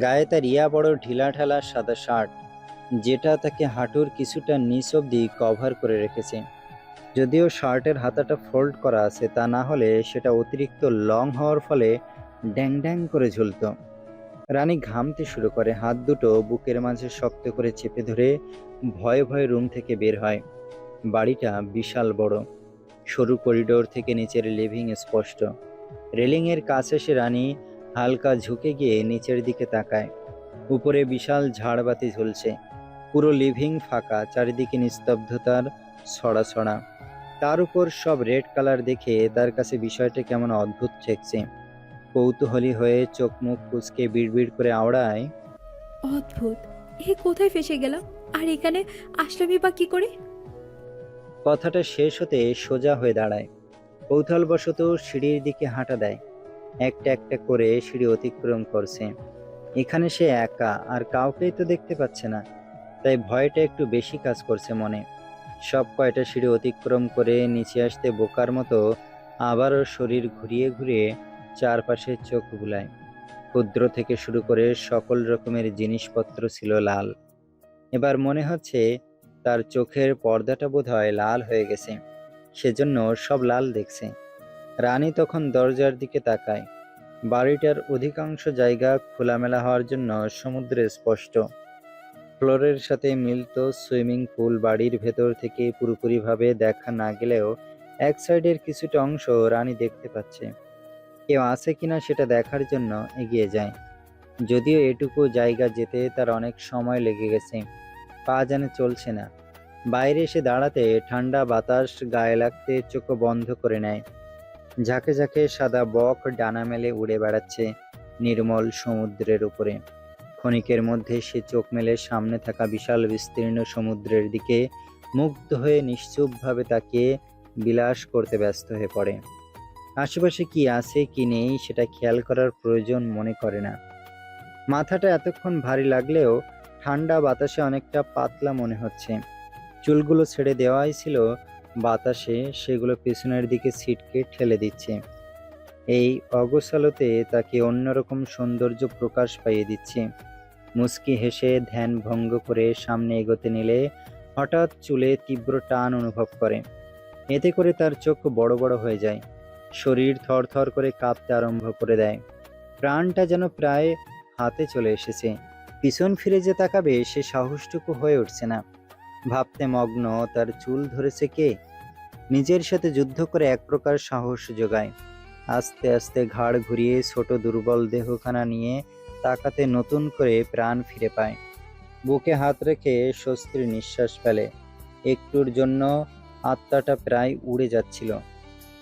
গায়ে তার ইয়া বড় ঢিলাঢালা সাদা শার্ট, যেটা তাকে হাঁটুর কিছুটা নিচ অব্দি কভার করে রেখেছে। যদিও শার্টের হাতাটা ফোল্ড করা আছে, তা না হলে সেটা অতিরিক্ত লং হওয়ার ফলে ড্যাং ড্যাং করে ঝুলত। রানী ঘামতে শুরু করে। হাত দুটো বুকের মাঝে শক্ত করে চেপে ধরে ভয়ে ভয়ে রুম থেকে বের হয়। বাড়িটা বিশাল বড়। সরু করিডোর থেকে নিচের লিভিং স্পষ্ট। রেলিংয়ের কাছে এসে রানী হালকা ঝুঁকে গিয়ে নিচের দিকে তাকায়। উপরে বিশাল ঝাড়বাতি ঝুলছে। পুরো লিভিং ফাঁকা, চারিদিকে নিস্তব্ধতার ছড়া। তার উপর সব রেড কালার দেখে তার কাছে বিষয়টা কেমন অদ্ভুত ঠেকছে। কৌতূহলী হয়ে চোখ মুখ কুঁচকে বিড়বিড় করে আওড়ায়, অদ্ভুত, এ কোথায় ফেসে গেলাম? আর এখানে আসলামই বা কি করে? কথাটা শেষ হতে সোজা হয়ে দাঁড়ায়। কৌতূহলবশত সিঁড়ির দিকে হাঁটা দেয়। একটা একটা করে সিঁড়ি অতিক্রম করছে। এখানে সে একা, আর কাউকেই তো দেখতে পাচ্ছে না। তাই ভয়টা একটু বেশি কাজ করছে মনে। সব কয়টা সিঁড়ি অতিক্রম করে নিচে আসতে বোকার মতো আবারও শরীর ঘুরিয়ে ঘুরিয়ে চারপাশে চোখ বুলায়। ক্ষুদ্র থেকে শুরু করে সকল রকমের জিনিসপত্র ছিল লাল। এবার মনে হচ্ছে তার চোখের পর্দাটা বোধহয় লাল হয়ে গেছে, সেজন্য সব লাল দেখছে। রানী তখন দরজার দিকে তাকায়। বাড়িটার অধিকাংশ জায়গা খোলামেলা হওয়ার জন্য সমুদ্রে স্পষ্ট। ফ্লোরের সাথে মিলত সুইমিং পুল বাড়ির ভেতর থেকে পুরোপুরিভাবে দেখা না গেলেও এক সাইডের কিছুটা অংশ রানী দেখতে পাচ্ছে। কেউ আছে কিনা সেটা দেখার জন্য এগিয়ে যায়। যদিও এটুকু জায়গা যেতে তার অনেক সময় লেগে গেছে, পা যেন চলছে না। বাইরে এসে দাঁড়াতে ঠান্ডা বাতাস গায়ে লাগতে চোখ বন্ধ করে নেয়। ঝাঁকে ঝাঁকে সাদা বক ডানা মেলে উড়ে বেড়াচ্ছে নির্মল সমুদ্রের উপরে। ক্ষণিকের মধ্যে সে চোখ মেলে সামনে থাকা বিশাল বিস্তীর্ণ সমুদ্রের দিকে মুগ্ধ হয়ে নিশ্চুপভাবে তাকিয়ে বিলাস করতে ব্যস্ত হয়ে পড়ে। আশেপাশে কি আছে কি নেই সেটা খেয়াল করার প্রয়োজন মনে করে না। মাথাটা এতক্ষণ ভারী লাগলেও ঠান্ডা বাতাসে অনেকটা পাতলা মনে হচ্ছে। চুলগুলো ছেড়ে দেওয়াই ছিল বাতাসে, সেগুলো পেছনের দিকে ছিটকে ঠেলে দিচ্ছে। এই অগোছালোতে তাকে অন্যরকম সৌন্দর্য প্রকাশ পাইয়ে দিচ্ছে। মুচকি হেসে ধ্যান ভঙ্গ করে সামনে এগোতে নিলে হঠাৎ চুলে তীব্র টান অনুভব করে। এতে করে তার চোখ বড় বড় হয়ে যায়। শরীর থরথর করে কাঁপতে আরম্ভ করে দেয়। প্রাণটা যেন প্রায় হাতে চলে এসেছে। পিছন ফিরে যে তাকাবে সে সাহসটুকু হয়ে উঠছে না। ভাবতে মগ্ন তার চুল ধরেছে কে। নিজের সাথে যুদ্ধ করে এক প্রকার সাহস যোগায়। আস্তে আস্তে ঘাড় ঘুরিয়ে ছোট দুর্বল দেহখানা নিয়ে তাকাতে নতুন করে প্রাণ ফিরে পায়। বুকে হাত রেখে স্বস্তির নিঃশ্বাস ফেলে। একটুর জন্য আত্মাটা প্রায় উড়ে যাচ্ছিল।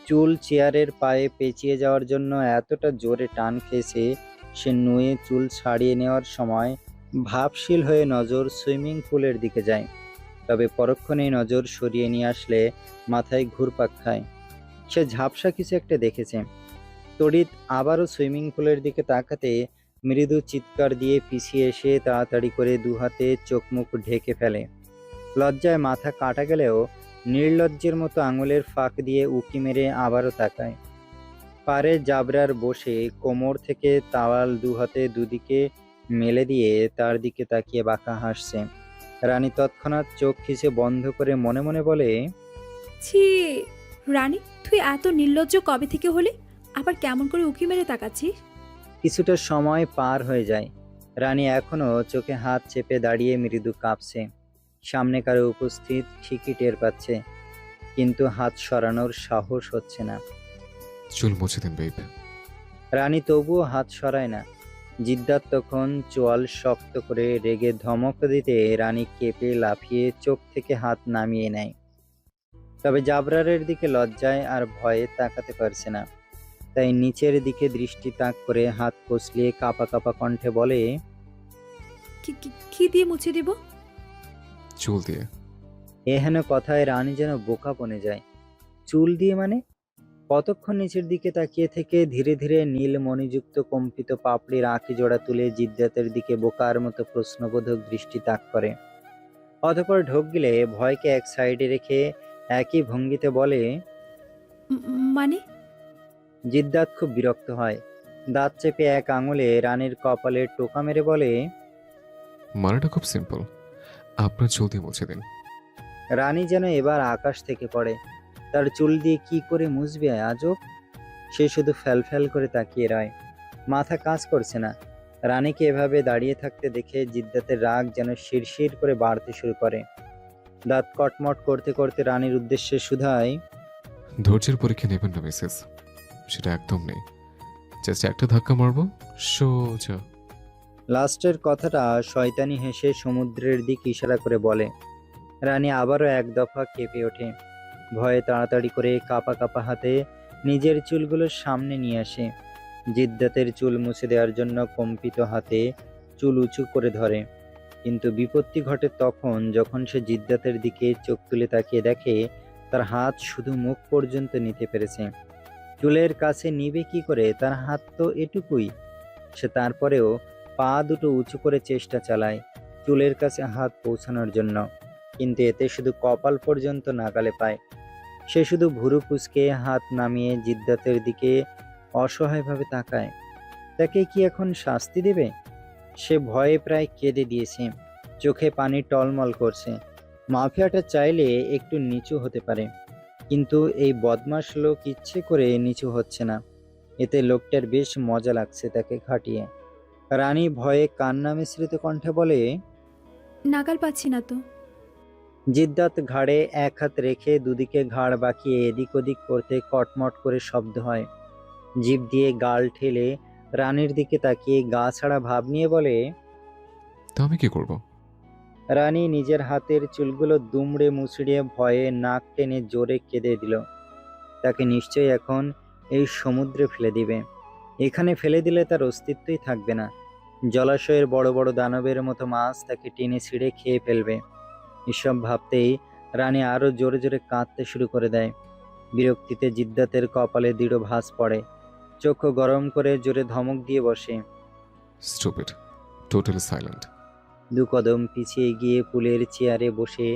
চুল চেয়ারের পায়ে পেঁচিয়ে যাওয়ার জন্য এতটা জোরে টান খেয়েছে, সে নুয়ে চুল ছাড়িয়ে নেওয়ার সময় ভাবশীল হয়ে নজর সুইমিং পুলের দিকে যায়। তবে পরক্ষণেই নজর সরিয়ে নিয়ে আসলে মাথায় ঘুরপাক খায়। সে ঝাপসা কিছু একটা দেখেছে। তড়িৎ আবারও সুইমিং পুলের দিকে তাকাতে মৃদু চিৎকার দিয়ে পিছিয়ে এসে তাড়াতাড়ি করে দুহাতে চোখ মুখ ঢেকে ফেলে। লজ্জায় মাথা কাটা গেলেও নির্লজ্জের মতো আঙুলের ফাঁক দিয়ে উকি মেরে আবারও তাকায়। পারে জাবরার বসে কোমর থেকে তাওয়াল দুহাতে দুদিকে মেলে দিয়ে তার দিকে তাকিয়ে বাঁকা হাসছে। রানী তৎক্ষণাৎ চোখ খিচে বন্ধ করে মনে মনে বলে, ছি, রানী তুই এত নির্লজ্জ কবে থেকে হলি? আবার কেমন করে উকি মেরে তাকাচ্ছিস? কিছুটা সময় পার হয়ে যায়। রানী এখনো চোখে হাত চেপে দাঁড়িয়ে মৃদু কাঁপছে। সামনে কারো উপস্থিত ঠিকই টের পাচ্ছে, কিন্তু হাত সরানোর সাহস হচ্ছে না। চুল মুছে দিন বেব। রানী তবুও হাত সরায় না। জিদ্দাত তখন চোয়াল শক্ত করে রেগে ধমক দিতে রানী কেঁপে লাফিয়ে চোখ থেকে হাত নামিয়ে নেয়। তবে জাবরারের দিকে লজ্জায় আর ভয়ে তাকাতে পারছে না। তাই নিচের দিকে দৃষ্টি তাক করে হাত কচলিয়ে কাঁপা কাঁপা কণ্ঠে বলে, কি দিয়ে মুছে দিব? চুল দিয়ে। এহেন কথায় রানী যেন বোকা বনে যায়। চুল দিয়ে মানে? কতক্ষণ নিচের দিকে তাকিয়ে থেকে ধীরে ধীরে নীল মণিযুক্ত কম্পিত পাপড়ির আঁকি জোড়া তুলে জিদ্দাতের দিকে বোকার মতো প্রশ্নবোধক দৃষ্টি তাক করে। অতঃপর ঢোক গিলে ভয়কে এক সাইডে রেখে একই ভঙ্গিতে বলে, মানে? জিদ্দাত খুব বিরক্ত হয়। দাঁত চেপে এক আঙুলে রানীর কপালে টোকা মেরে বলে, মানেটা খুব সিম্পল, আপনার চুল দিয়ে মুছে দিন। রানী যেন এবার আকাশ থেকে পড়ে। তার চুল দিয়ে কি করে মুছবে আজব। সে শুধু ফ্যাল করে তাকিয়ে রয়। মাথা কাজ করছে না। রানীকে এভাবে দাঁড়িয়ে থাকতে দেখে জিদ্দাতের রাগ যেন শিরশির করে বাড়তে শুরু করে। দাঁত কটমট করতে করতে রানীর উদ্দেশ্যে শুধায়, ধৈর্যের পরীক্ষা নেবেন না মিসেস, সেটা একদম নেই। জাস্ট একটা ধাক্কা মারবো, সোজা। লাস্টের কথাটা শয়তানি হেসে সমুদ্রের দিক ইশারা করে বলে। রানী আবারও এক দফা কেঁপে ওঠে। ভয়ে তাড়াতাড়ি করে কাঁপা কাঁপা হাতে নিজের চুলগুলো সামনে নিয়ে আসে। জিদ্দাতের চুল মুছে দেওয়ার জন্য কম্পিত হাতে চুল উঁচু করে ধরে। কিন্তু বিপত্তি ঘটে তখন যখন সে জিদ্দাতের দিকে চোখ তুলে তাকিয়ে দেখে তার হাত শুধু মুখ পর্যন্ত নিতে পেরেছে। চুলের কাছে নিবে কি করে, তার হাত তো এটুকুই। সে তারপরেও পা দুটো উঁচু করে চেষ্টা চালায় চুলের কাছে হাত পৌঁছানোর জন্য, কিন্তু এতে শুধু কপাল পর্যন্ত নাগালে পায়। সে শুধু ভুরু কুঁচকে হাত নামিয়ে জিদ্দাতের দিকে অসহায়ভাবে তাকায়। তাকে কি এখন শাস্তি দেবে? সে ভয়ে প্রায় কেঁদে দিয়েছে, চোখে পানি টলমল করছে। মাফিয়াটা চাইলে একটু নিচু হতে পারে, কিন্তু এই বদমাশ লোক ইচ্ছে করে নিচু হচ্ছে না। এতে লোকটার বেশ মজা লাগছে তাকে খাটিয়ে। রানী ভয়ে কান্না মিশ্রিত কণ্ঠে বলে, নাগাল পাচ্ছি না তো। জিদ্দাত ঘাড়ে এক হাত রেখে দুদিকে ঘাড় বাঁকিয়ে এদিক ওদিক করতে কটমট করে শব্দ হয়। জিভ দিয়ে গাল ঠেলে রানীর দিকে তাকিয়ে গা ছাড়া ভাব নিয়ে বলে, তা আমি কি করব? রানী নিজের হাতের চুলগুলো দুমড়ে মুচড়িয়ে ভয়ে নাক টেনে জোরে কেঁদে দিল। তাকে নিশ্চয়ই এখন এই সমুদ্রে ফেলে দিবে। এখানে ফেলে দিলে তার অস্তিত্বই থাকবে না। জলাশয়ের বড় বড় দানবের মতো মাছ তাকে টেনে ছিঁড়ে খেয়ে ফেলবে। এসব ভাবতেই রানী আরো জোরে জোরে কাঁদতে শুরু করে দেয়। বিরক্তিতে জিদ্দাতের কপালে দৃঢ় ভাঁজ পড়ে। চোখ গরম করে জোরে ধমক দিয়ে বসে। Stupid, totally silent. দু কদম পিছিয়ে গিয়ে পুলের চেয়ারে বসে,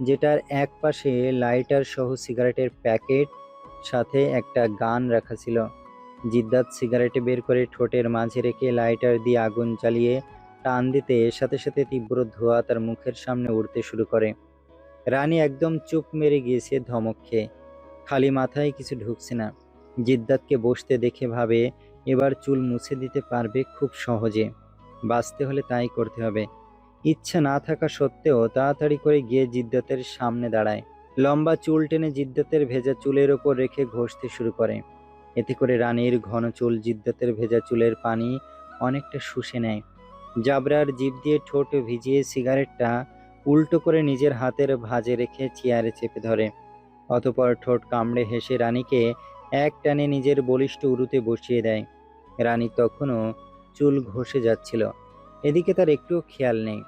যেটার এক পাশে লাইটার সহ সিগারেটের প্যাকেট, সাথে একটা গান রাখা ছিল। জিদ্দাত সিগারেটে বের করে ঠোঁটের মাঝে রেখে লাইটার দিয়ে আগুন জ্বালিয়ে টান দিতে সাথে সাথে তীব্র ধোঁয়া তার মুখের সামনে উঠতে শুরু করে। রানী একদম চুপ মেরে গিয়েছে ধমক খেয়ে। খালি মাথায় কিছু ঢুকছে না। জিদ্দাতকে বসতে দেখে ভাবে এবার চুল মুছে দিতে পারবে খুব সহজে। বাঁচতে হলে তাই করতে হবে। ইচ্ছা না থাকা সত্ত্বেও তাড়াতাড়ি করে গিয়ে জিদ্দাতের সামনে দাঁড়ায়। লম্বা চুল টেনে জিদ্দাতের ভেজা চুলের ওপর রেখে ঘষতে শুরু করে। এতে করে রানীর ঘন চুল জিদ্দাতের ভেজা চুলের পানি অনেকটা শুষে নেয়। জাবরার জিভ দিয়ে ঠোঁট ভিজিয়ে সিগারেটটা উল্টো করে নিজের হাতের ভাঁজে রেখে চেয়ারে চেপে ধরে। অতঃপর ঠোঁট কামড়ে হেসে রানীকে এক টানে নিজের বলিষ্ঠ উরুতে বসিয়ে দেয়। রানী তখনও চুল ঘষে যাচ্ছিল, এদিকে তার একটুও খেয়াল নেই।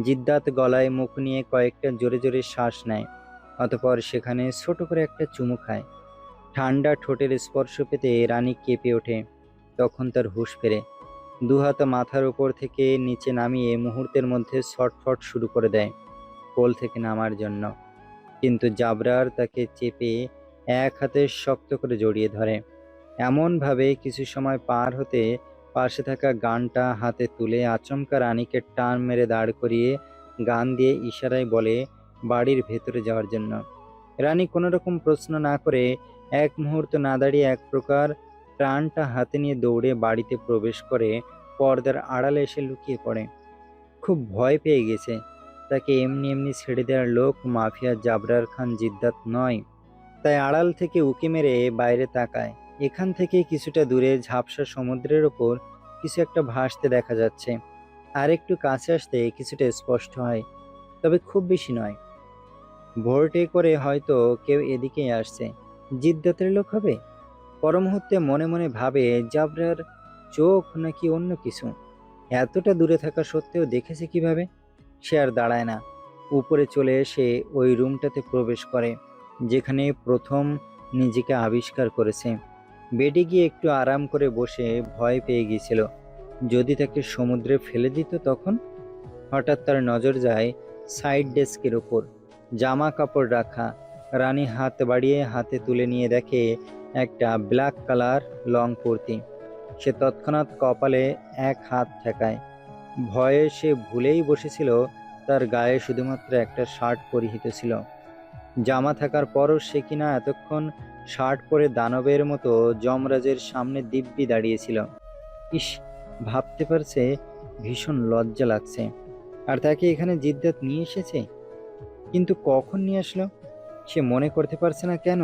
জিদ্দাত গলায় মুখ নিয়ে কয়েকটা জোরে জোরে শ্বাস নেয়, অতঃপর সেখানে ছোট করে একটা চুমু খায়। ঠান্ডা ঠোঁটের স্পর্শ পেতে রানী কেঁপে ওঠে। তখন তার হুঁশ ফেরে। দুহাত মাথার উপর থেকে নিচে নামিয়ে মুহূর্তের মধ্যে ছটফট শুরু করে দেয় কোল থেকে নামার জন্য, কিন্তু জাবরার তাকে চেপে এক হাতে শক্ত করে জড়িয়ে ধরে। এমনভাবে কিছু সময় পার হতে পাশে থাকা গানটা হাতে তুলে আচমকা রানীকে টান মেরে দাঁড় করিয়ে গান দিয়ে ইশারায় বলে বাড়ির ভেতরে যাওয়ার জন্য। রানী কোনো রকম প্রশ্ন না করে এক মুহূর্ত না দাঁড়িয়ে এক প্রকার প্রাণটা হাতে নিয়ে দৌড়ে বাড়িতে প্রবেশ করে পর্দার আড়ালে এসে লুকিয়ে পড়ে। খুব ভয় পেয়ে গেছে। তাকে এমনি এমনি ছেড়ে দেওয়ার লোক মাফিয়া জাবরার খান জিদ্দাত নয়। তাই আড়াল থেকে উকি মেরে বাইরে তাকায়। এখান থেকে কিছুটা দূরে ঝাপসা সমুদ্রের ওপর কিছু একটা ভাসতে দেখা যাচ্ছে। আর একটু কাছে আসতে কিছুটা স্পষ্ট হয়, তবে খুব বেশি নয়। ভোরটে করে হয়তো কেউ এদিকেই আসছে। জিদ্দাতের লোক হবে? পরমুহূর্তে মনে মনে ভাবে জাবরার চোখ নাকি অন্য কিছু। এতটা দূরে থাকা সত্ত্বেও দেখেছে কিভাবে? সে আর দাঁড়ায় না, উপরে চলে এসে ওই রুমটাতে প্রবেশ করে যেখানে প্রথম নিজেকে আবিষ্কার করেছে। বেডে গিয়ে একটু আরাম করে বসে ভয় পেয়ে গিয়েছিল যদি তাকে সমুদ্রে ফেলে দিত তখন। হঠাৎ তার নজর যায় সাইড ডেস্কের ওপর জামা কাপড় রাখা। রানী হাত বাড়িয়ে হাতে তুলে নিয়ে দেখে একটা ব্ল্যাক কালার লং কুর্তি। সে তৎক্ষণাৎ কপালে এক হাত ঠেকায়। ভয়ে সে ভুলেই বসেছিল তার গায়ে শুধুমাত্র একটা শার্ট পরিহিত ছিল। জামা থাকার পরও সে কিনা এতক্ষণ শার্ট পরে দানবের মতো যমরাজের সামনে দিব্যি দাঁড়িয়েছিল। ইস, ভাবতে পারছে ভীষণ লজ্জা লাগছে। আর তাকে এখানে জিদ্দাত নিয়ে এসেছে। কিন্তু কখন নিয়ে আসলো সে মনে করতে পারছে না কেন।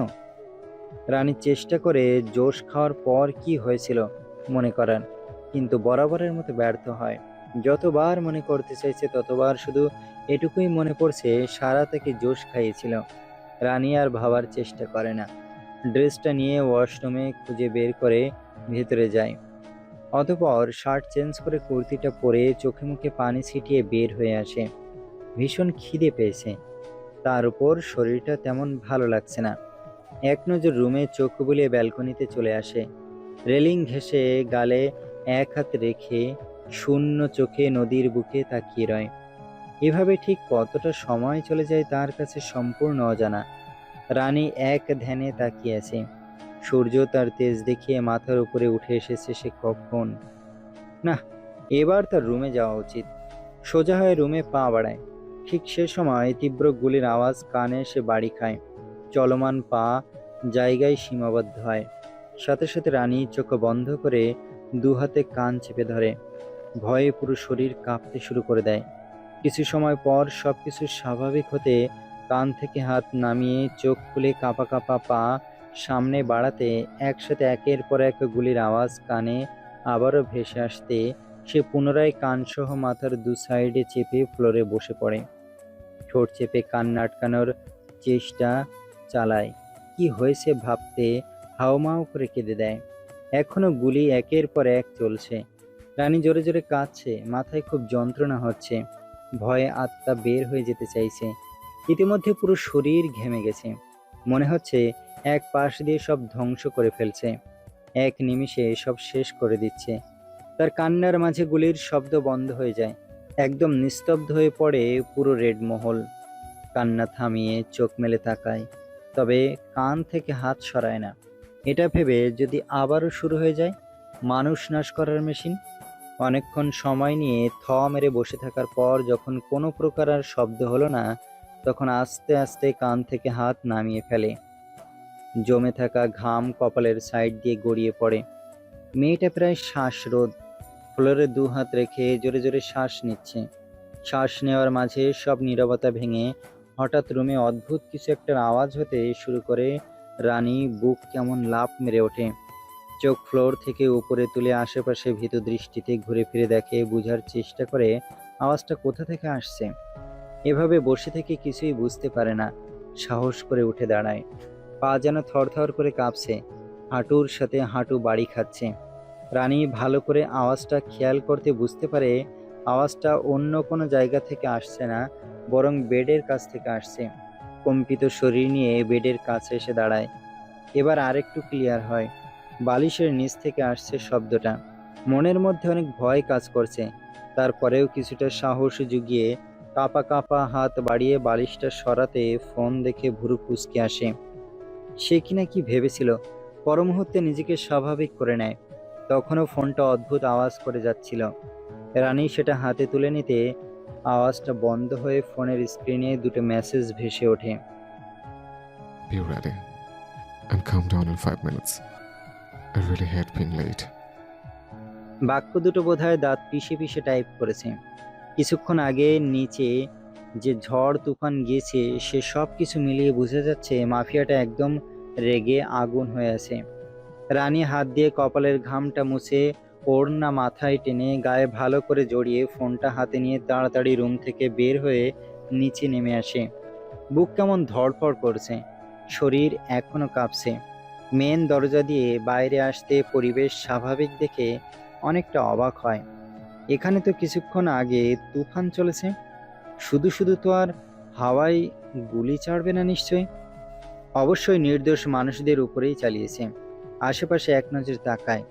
রানী চেষ্টা করে জোশ খাওয়ার পর কি হয়েছিল মনে করার, কিন্তু বরাবরের মতো ব্যর্থ হয়। যতবার মনে করতে চাইছে ততবার শুধু এটুকুই মনে পড়ছে সারা তাকে জোশ খাইয়েছিল। রানী আর ভাবার চেষ্টা করে না, ড্রেসটা নিয়ে ওয়াশরুমে খুঁজে বের করে ভেতরে যায়। অতঃপর শার্ট চেঞ্জ করে কুর্তিটা পরে চোখে মুখে পানি ছিটিয়ে বের হয়ে আসে। ভীষণ খিদে পেয়েছে, তার উপর শরীরটা তেমন ভালো লাগছে না। এক নজর রুমে চোখ বুলিয়ে ব্যালকনিতে চলে আসে। রেলিং ঘেঁষে গালে এক হাত রেখে শূন্য চোখে নদীর বুকে তাকিয়ে রয়। এভাবে ঠিক কতটা সময় চলে যায় তার কাছে সম্পূর্ণ অজানা। রানী এক ধ্যানে তাকিয়ে আছে। সূর্য তার তেজ দেখিয়ে মাথার উপরে উঠে এসেছে সে কখন। না, এবার তার রুমে যাওয়া উচিত। সোজা হয়ে রুমে পা বাড়ায়। ঠিক সে সময় তীব্র গুলির আওয়াজ কানে সে বাড়ি খায়। চলমান পা জায়গায় সীমাবদ্ধ হয়। সাথে সাথে রানী চোখ বন্ধ করে দু হাতে কান চেপে ধরে। ভয়ে পুরো শরীর কাঁপতে শুরু করে দেয়। কিছু সময় পর সবকিছু স্বাভাবিক হতে কান থেকে হাত নামিয়ে চোখ খুলে কাঁপা কাঁপা পা সামনে বাড়াতে একসাথে একের পর এক গুলির আওয়াজ কানে আবারও ভেসে আসতে সে পুনরায় কানসহ মাথার দু সাইডে চেপে ফ্লোরে বসে পড়ে। ঠোঁট চেপে কান্না আটকানোর চেষ্টা চালায়। কি হয়েছে ভাবতে হাউমাউ করে কেঁদে দেয়। এখনো গুলি একের পর এক চলছে। রানী জোরে জোরে কাঁদছে, মাথায় খুব যন্ত্রণা হচ্ছে, ভয়ে আত্মা বের হয়ে যেতে চাইছে। ইতিমধ্যে পুরো শরীর ঘেমে গেছে, মনে হচ্ছে এক পাশ দিয়ে সব ধ্বংস করে ফেলছে, এক নিমিষে সব শেষ করে দিচ্ছে। তার কান্নার মাঝে গুলির শব্দ বন্ধ হয়ে যায়। একদম নিস্তব্ধ হয়ে পড়ে পুরো রেড মহল। কান্না থামিয়ে চোখ মেলে তাকায়, তবে কান থেকে হাত সরায় না। এটা ভেবে যদি আবারও শুরু হয়ে যায় মানুষ নাশ করার মেশিন। অনেকক্ষণ সময় নিয়ে থ মেরে বসে থাকার পর যখন কোনো প্রকার আর শব্দ হলো না, তখন আস্তে আস্তে কান থেকে হাত নামিয়ে ফেলে। জমে থাকা ঘাম কপালের সাইড দিয়ে গড়িয়ে পড়ে। মেয়েটা প্রায় শ্বাসরোধ। ফ্লোরে দু হাত রেখে জোরে জোরে শ্বাস নিচ্ছে। শ্বাস নেওয়ার মাঝে সব নীরবতা ভেঙে হঠাৎ রুমে অদ্ভুত কিছু একটা আওয়াজ হতে শুরু করে। রানী বুক কেমন লাফ মেরে ওঠে। চোখ ফ্লোর থেকে উপরে তুলে আশেপাশে ভীত দৃষ্টিতে ঘুরে ফিরে দেখে, বোঝার চেষ্টা করে আওয়াজটা কোথা থেকে আসছে। এভাবে বসে থেকে কিছুই বুঝতে পারে না। সাহস করে উঠে দাঁড়ায়। পা যেন থরথর করে কাঁপছে, হাঁটুর সাথে হাঁটু বাড়ি খাচ্ছে। রানী ভালো করে আওয়াজটা খেয়াল করতে বুঝতে পারে আওয়াজটা অন্য কোনো জায়গা থেকে আসছে না, বরং বেডের কাছ থেকে আসছে। কম্পিত শরীর নিয়ে বেডের কাছে এসে দাঁড়ায়। এবার আরেকটু ক্লিয়ার হয়, বালিশের নিচ থেকে আসছে শব্দটা। মনের মধ্যে অনেক ভয় কাজ করছে, তারপরেও কিছুটা সাহস জুগিয়ে কাঁপা কাঁপা হাত বাড়িয়ে বালিশটা সরাতে ফোন দেখে ভুরু কুঁচকে আসে। সে কিনা কি ভেবেছিল, পর মুহূর্তে নিজেকে স্বাভাবিক করে নেয়। তখনও ফোনটা অদ্ভুত আওয়াজ করে যাচ্ছিল। রানী সেটা হাতে তুলে নিতে আওয়াজটা বন্ধ হয়ে ফোনের স্ক্রিনে দুটো মেসেজ ভেসে ওঠে। Be ready and come down in 5 minutes. I really hate being late. বাক্য দুটো বোধহয় দাঁত পিষে পিষে টাইপ করেছে। কিছুক্ষণ আগে নিচে যে ঝড় তুফান গিয়েছে সে সব কিছু মিলিয়ে বোঝা যাচ্ছে মাফিয়াটা একদম রেগে আগুন হয়ে আছে। রানী হাত দিয়ে কপালের ঘামটা মুছে ওড়না মাথায় টেনে গায়ে ভালো করে জড়িয়ে ফোনটা হাতে নিয়ে তাড়াতাড়ি রুম থেকে বের হয়ে নিচে নেমে আসে। বুক কেমন ধড়ফড় করছে, শরীর এখনো কাঁপছে। মেন দরজা দিয়ে বাইরে আসতে পরিবেশ স্বাভাবিক দেখে অনেকটা অবাক হয়। এখানে তো কিছুক্ষণ আগে তুফান চলেছে, শুধু শুধু তো আর হাওয়ায় গুলি চাড়বে না নিশ্চয়ই। অবশ্যই নির্দোষ মানুষদের উপরেই চালিয়েছে। আশেপাশে এক নজর তাকায়,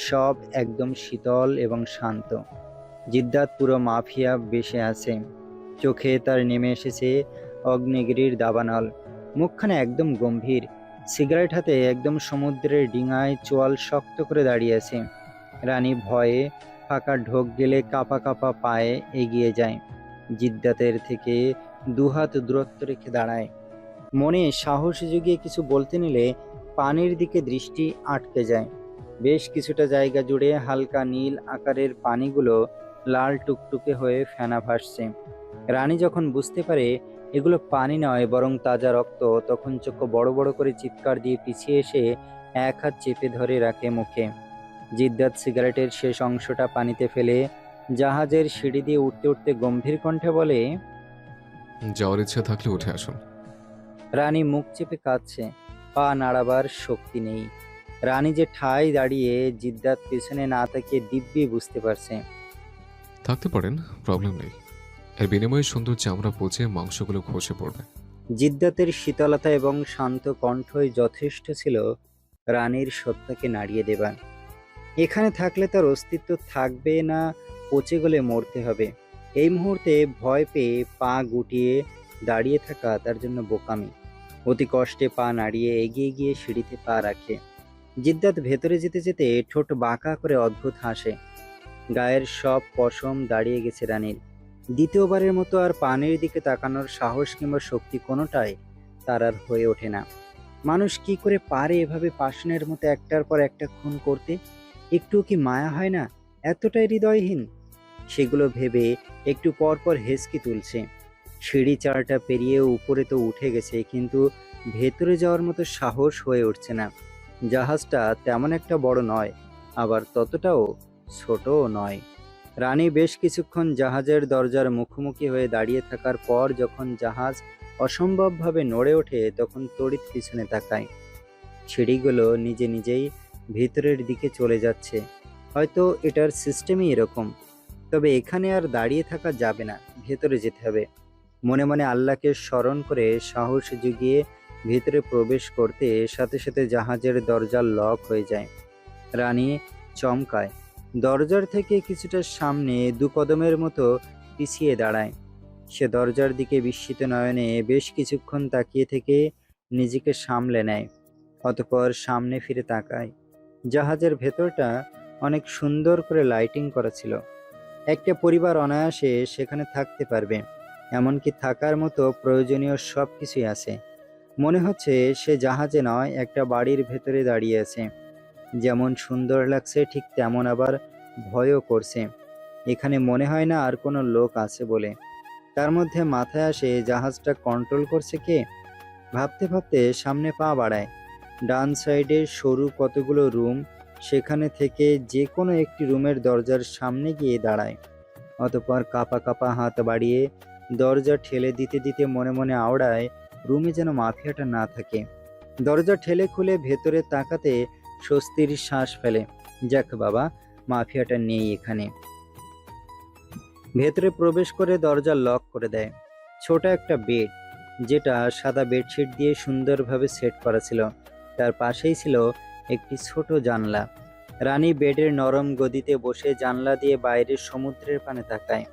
সব একদম শীতল এবং শান্ত। জিদ্দাত পুরো মাফিয়া বেশে আছে। চোখে তার নেমে এসেছে অগ্নিগিরির দাবানল। মুখখানে একদম গম্ভীর, সিগারেট হাতে একদম সমুদ্রের ডিঙায় চোয়াল শক্ত করে দাঁড়িয়ে আছে। রানী ভয়ে ফাঁকা ঢোক গেলে কাঁপা কাঁপা পায়ে এগিয়ে যায়। জিদ্দাতের থেকে দুহাত দূরত্ব রেখে দাঁড়ায়। মনে সাহস জুগিয়ে কিছু বলতে নিলে পানির দিকে দৃষ্টি আটকে যায়। বেশ কিছুটা জায়গা জুড়ে হালকা নীল আকারের পানিগুলো লাল টুকটুকে হয়ে ফেনা ভাসছে। রানী যখন বুঝতে পারে এগুলো পানি নয়, বরং তাজা রক্ত। তখন চোখ বড় বড় করে চিৎকার দিয়ে পিছিয়ে এসে এক হাত চেপে ধরে রাখে মুখে। জিদ্দাত সিগারেটের শেষ অংশটা পানিতে ফেলে জাহাজের সিঁড়ি দিয়ে উঠতে উঠতে গম্ভীর কণ্ঠে বলে, যাওয়ার ইচ্ছা থাকলে উঠে আসুন। রানী মুখ চেপে কাঁদছে, পা নাড়াবার শক্তি নেই। রানী যে ঠায় দাঁড়িয়ে, জিদ্দাত পেছনে না তাকিয়ে দিব্যি বুঝতে পারছে। থাকতে পারেন, প্রবলেম নেই। এর বিনিময়ে সুন্দর চামড়া পচে মাংসগুলো খসে পড়বে। জিদ্দাতের শীতলতা এবং শান্ত কণ্ঠই যথেষ্ট ছিল রানীর সত্তাকে নাড়িয়ে দেবার। এখানে থাকলে তার অস্তিত্ব থাকবে না, পচে গলে মরতে হবে। এই মুহূর্তে ভয় পেয়ে পা গুটিয়ে দাঁড়িয়ে থাকা তার জন্য বোকামি। অতি কষ্টে পা নাড়িয়ে এগিয়ে গিয়ে সিঁড়িতে পা রাখে। জিদ্দাত ভেতরে যেতে যেতে ঠোঁট বাঁকা করে অদ্ভুত হাসে। গায়ের সব পশম দাঁড়িয়ে গেছে রানীর। দ্বিতীয়বারের মতো আর পানির দিকে তাকানোর সাহস কিংবা শক্তি কোনোটাই তার আর হয়ে ওঠে না। মানুষ কি করে পারে এভাবে পাষাণের মতো একটার পর একটা খুন করতে? একটু কি মায়া হয় না? এতটাই হৃদয়হীন। সেগুলো ভেবে একটু পর পর হেসকি তুলছে। সিঁড়ি চারটা পেরিয়ে উপরে তো উঠে গেছে, কিন্তু ভেতরে যাওয়ার মতো সাহস হয়ে উঠছে না। জাহাজটা তেমন একটা বড় নয়, আবার ততটাও ছোটও নয়। রানী বেশ কিছুক্ষণ জাহাজের দরজার মুখোমুখি হয়ে দাঁড়িয়ে থাকার পর যখন জাহাজ অসম্ভবভাবে নড়ে ওঠে, তখন তড়িৎ পিছনে তাকায়। সিঁড়িগুলো নিজে নিজেই ভিতরের দিকে চলে যাচ্ছে। হয়তো এটার সিস্টেমই এরকম। তবে এখানে আর দাঁড়িয়ে থাকা যাবে না, ভেতরে যেতে হবে। মনে মনে আল্লাহকে স্মরণ করে সাহস জুগিয়ে ভিতরে প্রবেশ করতে সাথে সাথে জাহাজের দরজা লক হয়ে যায়। রানী চমকায়। দরজার থেকে কিছুটা সামনে 2 কদমের মতো পিছিয়ে দাঁড়ায়। সে দরজার দিকে বিস্মিত নয়নে বেশ কিছুক্ষণ তাকিয়ে থেকে নিজেকে সামলে নেয়। অতঃপর সামনে ফিরে তাকায়। জাহাজের ভেতরটা অনেক সুন্দর করে লাইটিং করা ছিল। একটা পরিবার অনায়াসে সেখানে থাকতে পারবে, এমনকি থাকার মতো প্রয়োজনীয় সব কিছুই আছে। মনে হচ্ছে সে জাহাজে নয়, একটা বাড়ির ভেতরে দাঁড়িয়ে আছে। যেমন সুন্দর লাগছে, ঠিক তেমন আবার ভয়ও করছে। এখানে মনে হয় না আর কোনো লোক আছে বলে। তার মধ্যে মাথায় আসে জাহাজটা কন্ট্রোল করছে কে। ভাবতে ভাবতে সামনে পা বাড়ায়। ডান সাইডে সরু কতগুলো রুম, সেখানে থেকে যে কোনো একটি রুমের দরজার সামনে গিয়ে দাঁড়ায়। অতঃপর কাঁপা কাঁপা হাত বাড়িয়ে দরজা ঠেলে দিতে দিতে মনে মনে আওড়ায়, রুমে যেন মাফিয়াটা না থাকে। দরজা ঠেলে খুলে ভেতরে তাকাতে স্বস্তির শ্বাস ফেলে। যাক বাবা, মাফিয়াটা নেই এখানে। ভেতরে প্রবেশ করে দরজা লক করে দেয়। ছোট একটা বেড, যেটা সাদা বেডশিট দিয়ে সুন্দরভাবে সেট করা ছিল। তার পাশেই ছিল একটি ছোট জানলা। রানী বেডের নরম গদিতে বসে জানলা দিয়ে বাইরের সমুদ্রের পানে তাকায়।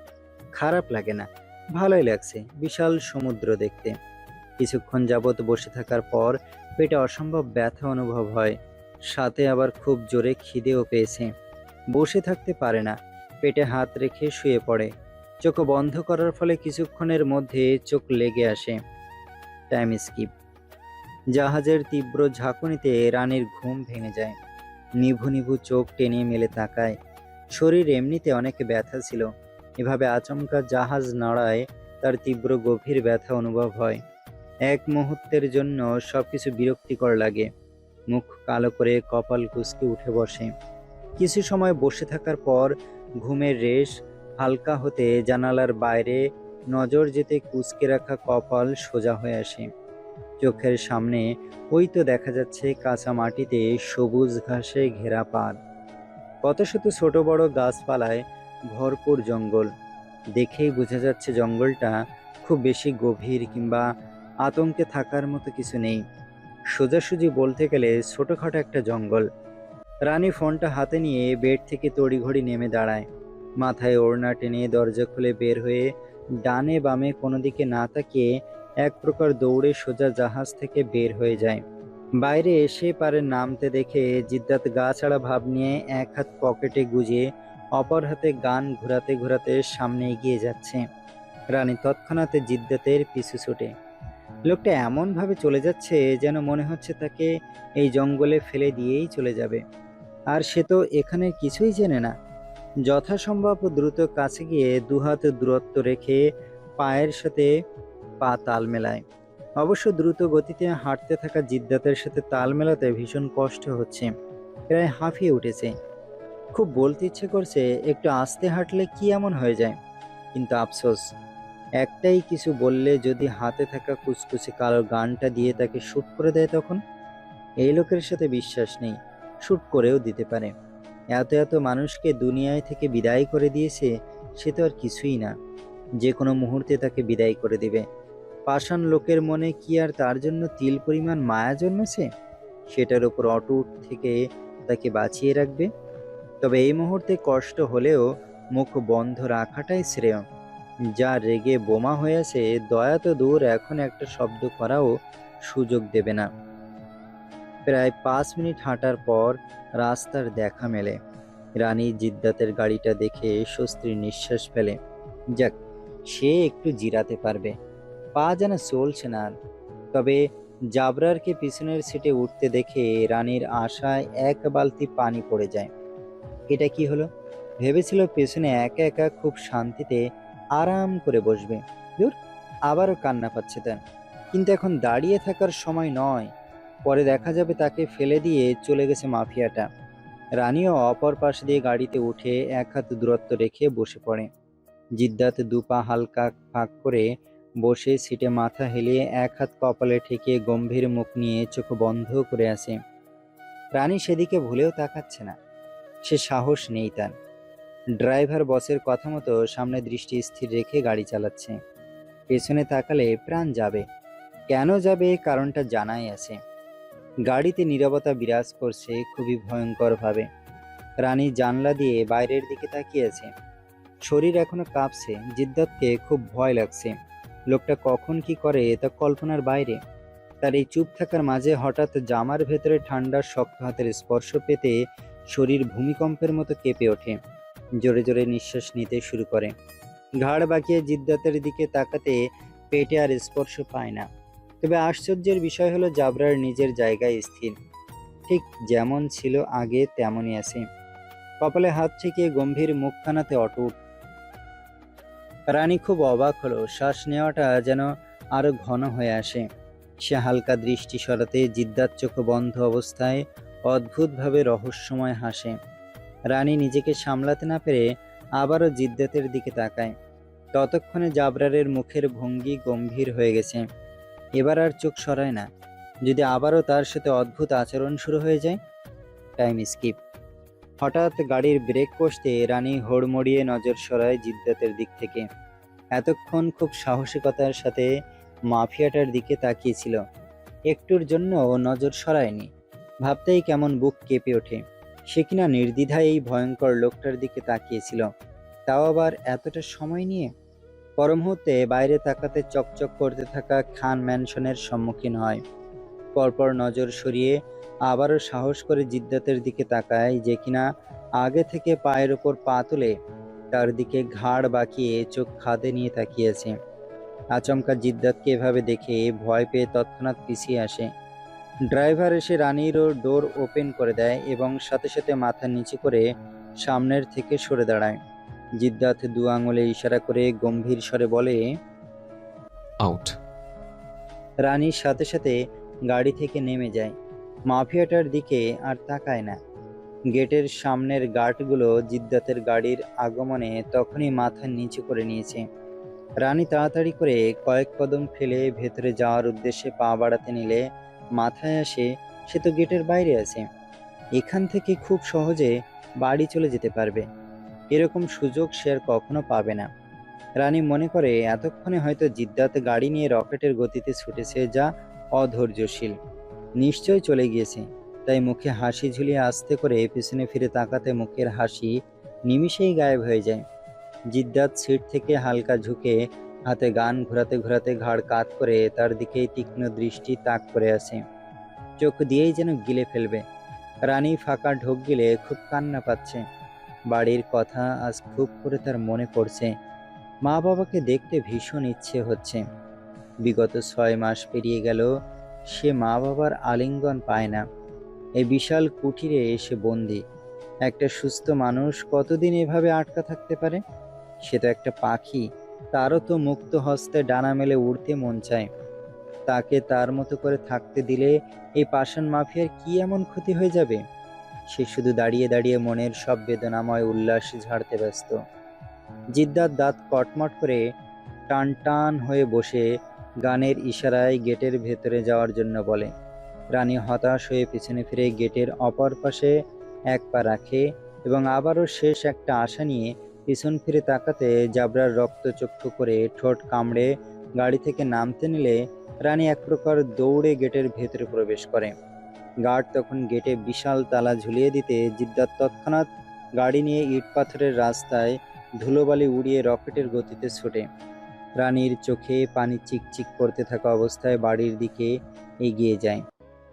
খারাপ লাগে না, ভালোই লাগছে বিশাল সমুদ্র দেখতে। কিছুক্ষণ যাবৎ বসে থাকার পর পেটে অসম্ভব ব্যথা অনুভব হয়, সাথে আবার খুব জোরে খিদেও পেয়েছে। বসে থাকতে পারে না, পেটে হাত রেখে শুয়ে পড়ে। চোখ বন্ধ করার ফলে কিছুক্ষণের মধ্যে চোখ লেগে আসে। Time skip. জাহাজের তীব্র ঝাঁকুনিতে রানীর ঘুম ভেঙে যায়। নিভু নিভু চোখ টেনে মেলে তাকায়। শরীর এমনিতে অনেক ব্যথা ছিল, এভাবে আচমকা জাহাজ নাড়ায় তার তীব্র গভীর ব্যথা অনুভব হয়। এক মুহূর্তের জন্য সবকিছু বিরক্তিকর লাগে। মুখ কালো করে কপাল কুঁচকে উঠে বসে। কিছু সময় বসে থাকার পর ঘুমের রেশ হালকা হতে জানালার বাইরে নজর যেতে কুঁচকে রাখা কপাল সোজা হয়ে আসে। চোখের সামনে ওই তো দেখা যাচ্ছে কাঁচা মাটিতে সবুজ ঘাসে ঘেরা পাড়। কত শত ছোট বড় গাছপালায় ভরপুর জঙ্গল। দেখেই বোঝা যাচ্ছে জঙ্গলটা খুব বেশি গভীর কিংবা আতঙ্কে থাকার মতো কিছু নেই। সোজাসুজি বলতে গেলে ছোটখাটো একটা জঙ্গল। রানী ফোনটা হাতে নিয়ে বেড থেকে তড়িঘড়ি নেমে দাঁড়ায়। মাথায় ওড়না টেনে দরজা খুলে বের হয়ে ডানে বামে কোনো দিকে না তাকিয়ে এক প্রকার দৌড়ে সোজা জাহাজ থেকে বের হয়ে যায়। বাইরে এসে পারে নামতে দেখে জিদ্দাত গা ছাড়া ভাব নিয়ে এক হাত পকেটে গুজে অপর হাতে গান ঘোরাতে ঘোরাতে সামনে এগিয়ে যাচ্ছে। রানী তৎক্ষণাৎ জিদ্দাতের পিছু ছুটে। লোকটা এমন ভাবে চলে যাচ্ছে যেন মনে হচ্ছে তাকে এই জঙ্গলে ফেলে দিয়েই চলে যাবে। আর সে তো এখানে কিছুই জেনে না। যথাসম্ভব দ্রুত কাছে গিয়ে দুহাত দূরত্ব রেখে পায়ের সাথে পা তাল মেলায়। অবশ্য দ্রুত গতিতে হাঁটতে থাকা জিদ্দাতের সাথে তাল মেলাতে ভীষণ কষ্ট হচ্ছে, প্রায় হাঁফিয়ে উঠেছে। খুব বলতে ইচ্ছে করছে একটু আস্তে হাঁটলে কি এমন হয়ে যায়, কিন্তু আফসোস, একটাই কিছু বললে যদি হাতে থাকা কুচকুচে কালো গানটা দিয়ে তাকে শ্যুট করে দেয় তখন? এই লোকের সাথে বিশ্বাস নেই, শ্যুট করেও দিতে পারে। এত এত মানুষকে দুনিয়ায় থেকে বিদায় করে দিয়েছে, সে তো আর কিছুই না, যে কোনো মুহূর্তে তাকে বিদায় করে দিবে। পাষাণ লোকের মনে কি আর তার জন্য তিল পরিমাণ মায়া জন্মেছে, সেটার উপর অটুট থেকে তাকে বাঁচিয়ে রাখবে? তবে এই মুহূর্তে কষ্ট হলেও মুখ বন্ধ রাখাটাই শ্রেয়। যা রেগে বোমা হয়েছে, দয়া তো দূর, এখন একটা শব্দ করাও সুযোগ দেবে না। প্রায় 5 মিনিট হাঁটার পর রাস্তার দেখা মেলে। রানী জিদ্দাতের গাড়িটা দেখে স্বস্তির নিঃশ্বাস ফেলে। যাক, সে একটু জিরাতে পারবে, পা যেন চলছে না আর। তবে জাবরারকে পিছনের সিটে উঠতে দেখে রানীর আশায় এক বালতি পানি পড়ে যায়। এটা কি হলো? ভেবেছিল পেছনে একা একা খুব শান্তিতে আরাম করে বসবে, ধুর, আবারও কান্না পাচ্ছে তার। কিন্তু এখন দাঁড়িয়ে থাকার সময় নয়, পরে দেখা যাবে তাকে ফেলে দিয়ে চলে গেছে মাফিয়াটা। রানীও অপর পাশ দিয়ে গাড়িতে উঠে এক হাত দূরত্ব রেখে বসে পড়ে। জিদ্দাত দুপা হালকা ফাঁক করে বসে সিটে মাথা হেলিয়ে এক হাত কপালে ঠেকিয়ে গম্ভীর মুখ নিয়ে চোখ বন্ধ করে আছে। রানী সেদিকে ভুলেও তাকাচ্ছে না, সে সাহস নেই তার। ড্রাইভার বসের কথা মতো সামনে দৃষ্টি স্থির রেখে গাড়ি চালাচ্ছে। পেছনে তাকালে প্রাণ যাবে। কেন যাবে কারণটা জানাই আছে। গাড়িতে নীরবতা বিরাজ করছে খুবই ভয়ঙ্কর ভাবে। রানী জানলা দিয়ে বাইরের দিকে তাকিয়ে আছে, শরীর এখনো কাঁপছে। জিদ্দাতকে খুব ভয় লাগছে। লোকটা কখন কি করে তা কল্পনার বাইরে। তার এই চুপ থাকার মাঝে হঠাৎ জামার ভেতরে ঠান্ডা শক্ত হাতের স্পর্শ পেতে শরীর ভূমিকম্পের মতো কেঁপে ওঠে। জোরে জোরে নিঃশ্বাস নিতে শুরু করে। ঘাড় বাঁকিয়ে জিদ্দাতের দিকে তাকাতে পেটে আর স্পর্শ পায় না। তবে আশ্চর্যের বিষয় হলো জাবরার নিজের জায়গায় স্থির, ঠিক যেমন ছিল আগে তেমনই আছে। কপালে হাত ঠেকিয়ে গম্ভীর মুখখানাতে অটুট। রানী খুব অবাক হলো, শ্বাস নেওয়াটা যেন আরো ঘন হয়ে আসে। সে হালকা দৃষ্টি সরাতে জিদ্দাত চোখ বন্ধ অবস্থায় অদ্ভুতভাবে রহস্যময় হাসে। রানী নিজেকে সামলাতে না পেরে আবারও জিদ্দাতের দিকে তাকায়। ততক্ষণে জাবরারের মুখের ভঙ্গি গম্ভীর হয়ে গেছে। এবার আর চোখ সরায় না। যদি আবারও তার সাথে অদ্ভুত আচরণ শুরু হয়ে যায়? Time skip. হঠাৎ গাড়ির ব্রেক কষতে রানী হুড়মুড়িয়ে নজর সরায় জিদ্দাতের দিক থেকে। এতক্ষণ খুব সাহসিকতার সাথে মাফিয়াটার দিকে তাকিয়েছিল, একটুর জন্য নজর সরায়নি। ভাবতেই কেমন বুক কেঁপে ওঠে। সে কিনা নির্দ্বিধায় এই ভয়ঙ্কর লোকটার দিকে তাকিয়েছিল, তাও আবার এতটা সময় নিয়ে। পরমুহূর্তে বাইরে তাকাতে চকচক করতে থাকা খান ম্যানশনের সম্মুখীন হয়। পরপর নজর সরিয়ে আবারও সাহস করে জিদ্দাতের দিকে তাকায়, যে কিনা আগে থেকে পায়ের ওপর পা তুলে তার দিকে ঘাড় বাঁকিয়ে চোখ খাদে নিয়ে তাকিয়েছে। আচমকা জিদ্দাতকে এভাবে দেখে ভয় পেয়ে তৎক্ষণাৎ পিছিয়ে আসে। ড্রাইভার এসে রানীরও ডোর ওপেন করে দেয় এবং সাথে সাথে মাথা নিচু করে সামনের থেকে সরে দাঁড়ায়। জিদ্দাত 2 আঙুলে ইশারা করে গম্ভীর স্বরে বলে, আউট। রানীর সাথে সাথে গাড়ি থেকে নেমে যায়। মাফিয়াটার দিকে আর তাকায় না। গেটের সামনের গার্ডগুলো জিদ্দাতের গাড়ির আগমনে তখনই মাথা নিচু করে নিয়েছে। রানী তাড়াতাড়ি করে কয়েক কদম ফেলে ভেতরে যাওয়ার উদ্দেশ্যে পা বাড়াতে নিলে মাথায় আসে সে তো গেটের বাইরে আছে। এখান থেকে খুব সহজে বাড়ি চলে যেতে পারবে, এরকম সুযোগ সে আর কখনো পাবে না। রানী মনে করে এতক্ষণে হয়তো জিদ্দাত গাড়ি নিয়ে রকেটের গতিতে ছুটেছে, যা অধৈর্যশীল, নিশ্চয় চলে গিয়েছে। তাই মুখে হাসি ঝুলিয়ে আস্তে করে পিছনে ফিরে তাকাতে মুখের হাসি নিমিষেই গায়েব হয়ে যায়। জিদ্দাত সিট থেকে হালকা ঝুঁকে হাতে গান ঘোরাতে ঘোরাতে ঘাড় কাত করে তার দিকেই তীক্ষ্ণ দৃষ্টি তাক করে আছে, চোখ দিয়েই যেন গিলে ফেলবে। রানী ফাঁকা ঢোক গিলে খুব কান্না পাচ্ছে। বাড়ির কথা আজ খুব করে তার মনে পড়ছে। মা বাবাকে দেখতে ভীষণ ইচ্ছে হচ্ছে। বিগত 6 মাস পেরিয়ে গেল, সে মা বাবার আলিঙ্গন পায় না। এই বিশাল কুঠিরে এসে বন্দি। একটা সুস্থ মানুষ কতদিন এভাবে আটকা থাকতে পারে? সে তো একটা পাখি, তারও তো মুক্ত হস্তে ডানা মেলে উড়তে মন চায়। তাকে তার মতো করে থাকতে দিলে এই পাষাণ মাফিয়ার কি এমন ক্ষতি হয়ে যাবে? সে শুধু দাঁড়িয়ে দাঁড়িয়ে মনের সব বেদনাময় উল্লাস ঝাড়তে ব্যস্ত। জিদ্দাত দাঁত কটমট করে টান টান হয়ে বসে গানের ইশারায় গেটের ভেতরে যাওয়ার জন্য বলে। রানী হতাশ হয়ে পিছনে ফিরে গেটের অপর পাশে এক পা রাখে এবং আবারও শেষ একটা আশা নিয়ে পিছন ফিরে তাকাতে জাবরার রক্তচক্ষু করে ঠোঁট কামড়ে গাড়ি থেকে নামতে নিলে রানী এক প্রকার দৌড়ে গেটের ভেতরে প্রবেশ করে। গার্ড তখন গেটে বিশাল তালা ঝুলিয়ে দিতে জিদ্দাত তৎক্ষণাৎ গাড়ি নিয়ে ইট পাথরের রাস্তায় ধুলোবালি উড়িয়ে রকেটের গতিতে ছুটে। রানীর চোখে পানি চিকচিক করতে থাকা অবস্থায় বাড়ির দিকে এগিয়ে যায়।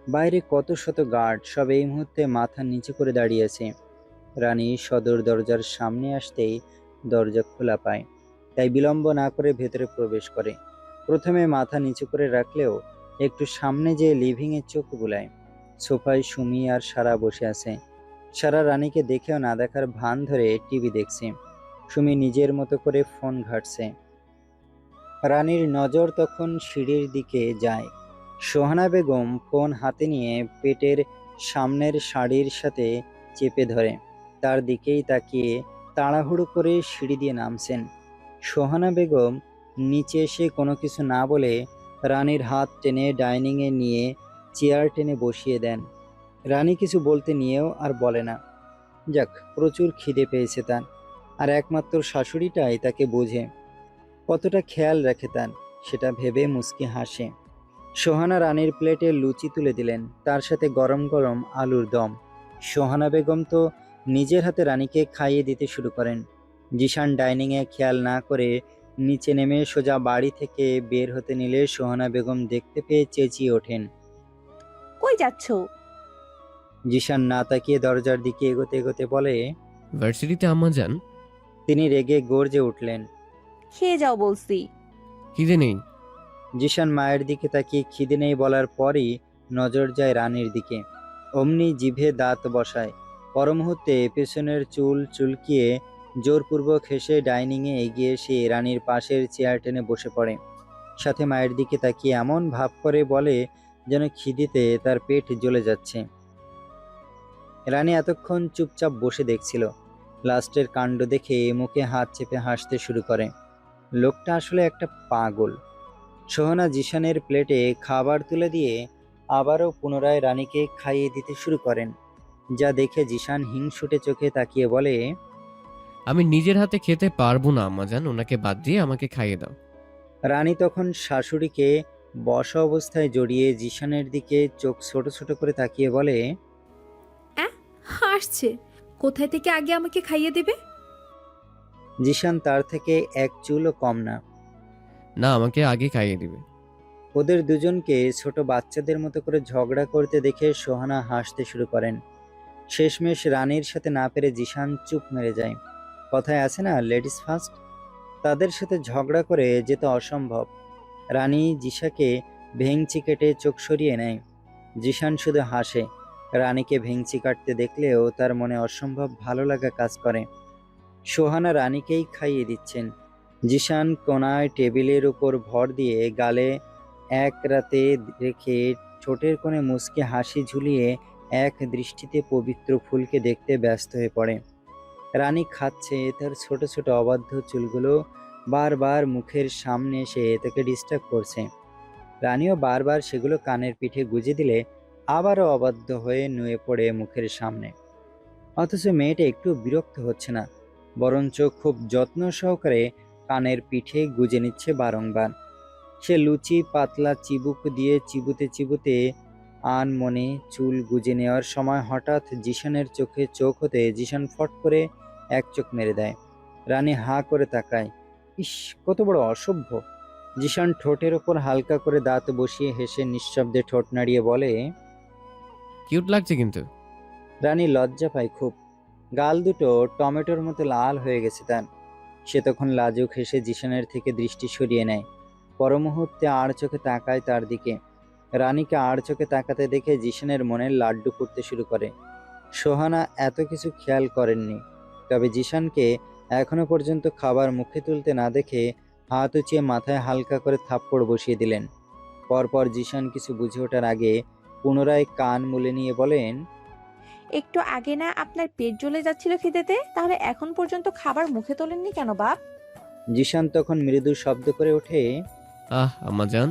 বাইরে কত শত গার্ড সব এই মুহূর্তে মাথা নিচু করে দাঁড়িয়েছে। রানী সদর দরজার সামনে আসতেই দরজা খোলা পায়, তাই বিলম্ব না করে ভেতরে প্রবেশ করে। প্রথমে মাথা নিচু করে রাখলেও একটু সামনে যেয়ে লিভিংয়ে চোখ বুলায়। সোফায় সুমি আর সারা বসে আছে। সারা রানীকে দেখেও না দেখার ভান ধরে টিভি দেখছে। সুমি নিজের মতো করে ফোন ঘাঁটছে। রানীর নজর তখন সিঁড়ির দিকে যায়। সোহানা বেগম ফোন হাতে নিয়ে পেটের সামনের শাড়ির সাথে চেপে ধরে তার দিকেই তাকিয়ে তাড়াহুড়ো করে সিঁড়ি দিয়ে নামছেন। সোহানা বেগম নিচে এসে কোনো কিছু না বলে রানীর হাত টেনে ডাইনিংয়ে নিয়ে চেয়ার টেনে বসিয়ে দেন। রানী কিছু বলতে নিয়েও আর বলে না। যাক, প্রচুর খিদে পেয়েছে তার, আর একমাত্র শাশুড়িটাই তাকে বোঝে, কতটা খেয়াল রাখে তার, সেটা ভেবে মুচকি হাসে। সোহানা রানীর প্লেটে লুচি তুলে দিলেন, তার সাথে গরম গরম আলুর দম। সোহানা বেগম তো নিজের হাতে রানীকে খাইয়ে দিতে শুরু করেন। জিশান ডাইনিংয়ে খেয়াল না করে নিচে নেমে সোজা বাড়ি থেকে বের হতে নিলে সোহানা বেগম দেখতে পেয়ে চেঁচিয়ে ওঠেন। কই যাচ্ছ? জিশান না তাকিয়ে দরজার দিকে এগোতে এগোতে বলে। ভার্সিটিতে আম্মা যান। তিনি রেগে গর্জে উঠলেন। খেয়ে যাও বলছি। খিদে নেই। জিশান মায়ের দিকে তাকিয়ে খিদে নেই বলার পরই নজর যায় রানীর দিকে। অমনি জিভে দাঁত বসায়। পর মুহূর্তে পেছনের চুল চুলকিয়ে জোরপূর্বক হেসে ডাইনিংয়ে এগিয়ে এসে রানীর পাশের চেয়ার টেনে বসে পড়ে। সাথে মায়ের দিকে তাকিয়ে এমন ভাব করে বলে যেন খিদেতে তার পেট জ্বলে যাচ্ছে। রানী এতক্ষণ চুপচাপ বসে দেখছিল। লাস্টের কাণ্ড দেখে মুখে হাত চেপে হাসতে শুরু করে। লোকটা আসলে একটা পাগল। সোহানা জিশানের প্লেটে খাবার তুলে দিয়ে আবারও পুনরায় রানীকে খাইয়ে দিতে শুরু করেন, যা দেখে জিশান হিংসুটে চোখে তাকিয়ে বলে। আমি নিজের হাতে খেতে পারবো না আম্মা যান, ওনাকে বাদ দিয়ে আমাকে খাইয়ে দাও। রানী তখন শাশুড়িকে বসা অবস্থায় জড়িয়ে জিশানের দিকে চোখ ছোট ছোট করে তাকিয়ে বলে। হাসছে, কোথায় থেকে আগে আমাকে খাইয়ে দেবে? জিশান তার থেকে এক চুলও কম না। না, আমাকে আগে খাইয়ে দিবে। ওদের দুজনকে ছোট বাচ্চাদের মতো করে ঝগড়া করতে দেখে সোহানা হাসতে শুরু করেন। শেষমেশ রানীর সাথে না পেরে জিশান চুপ মেরে যায়। কথায় আছে না, লেডিস ফার্স্ট। তাদের সাথে ঝগড়া করে যেতে অসম্ভব। রানী জিশাকে ভেংচি কেটে চোখ সরিয়ে নেয়। জিশান শুধু হাসে। রানীকে ভেংচি কাটতে দেখলেও তার মনে অসম্ভব ভালো লাগা কাজ করে। সোহানা রানীকেই খাইয়ে দিচ্ছেন। জিশান কোনায় টেবিলের উপর ভর দিয়ে গালে এক রাতে রেখে ঠোঁটের কোণে মুচকে হাসি ঝুলিয়ে এক দৃষ্টিতে পবিত্র ফুলকে দেখতে ব্যস্ত হয়ে পড়ে। রানী খাচ্ছে, তার ছোট ছোট অবাধ্য চুলগুলো বারবার মুখের সামনে এসে তাকে ডিস্টার্ব করছে। রানীও বারবার সেগুলো কানের পিঠে গুজে দিলে আবারও অবাধ্য হয়ে নুয়ে পড়ে মুখের সামনে। অথচ মেয়েটা একটু বিরক্ত হচ্ছে না, বরঞ্চ খুব যত্ন সহকারে কানের পিঠে গুজে নিচ্ছে বারংবার। সে লুচি পাতলা চিবুক দিয়ে চিবুতে চিবুতে আনমনে চুল গুজে নেওয়ার সময় হঠাৎ জিশানের চোখে চোখ হতে জিশান ফট করে এক চোখ মেরে দেয়। রানী হাঁ করে তাকায়। ইস, কত বড় অসভ্য! জিশান ঠোঁটের ওপর হালকা করে দাঁত বসিয়ে হেসে নিঃশব্দে ঠোঁট নাড়িয়ে বলে। কিউট লাগছে কিন্তু। রানী লজ্জা পায় খুব। গাল দুটো টমেটোর মতো লাল হয়ে গেছে তার। সে তখন লাজুক হেসে জিশানের থেকে দৃষ্টি সরিয়ে নেয়। পর মুহূর্তে আড় চোখে তাকায় তার দিকে। রানীকে আড় চোখে তাকাতে দেখে জিশানের মনে লাড্ডু ফুটতে শুরু করে। সোহানা এত কিছু খেয়াল করেননি, তবে জিশানকে এখনো পর্যন্ত খাবার মুখে তুলতে না দেখে হাত উঁচিয়ে মাথায় হালকা করে থাপ্পড় বসিয়ে দিলেন। পরপর জিশান কিছু বুঝে ওঠার আগে পুনরায় কান মুলে নিয়ে বলেন, একটু আগে না আপনার পেট জ্বলে যাচ্ছিল খিদেতে, তাহলে এখন পর্যন্ত খাবার মুখে তোলেননি কেন বাপ? জিশান তখন মৃদু শব্দ করে ওঠে, আম্মা জান,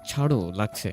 ছাড়ো, লাগছে।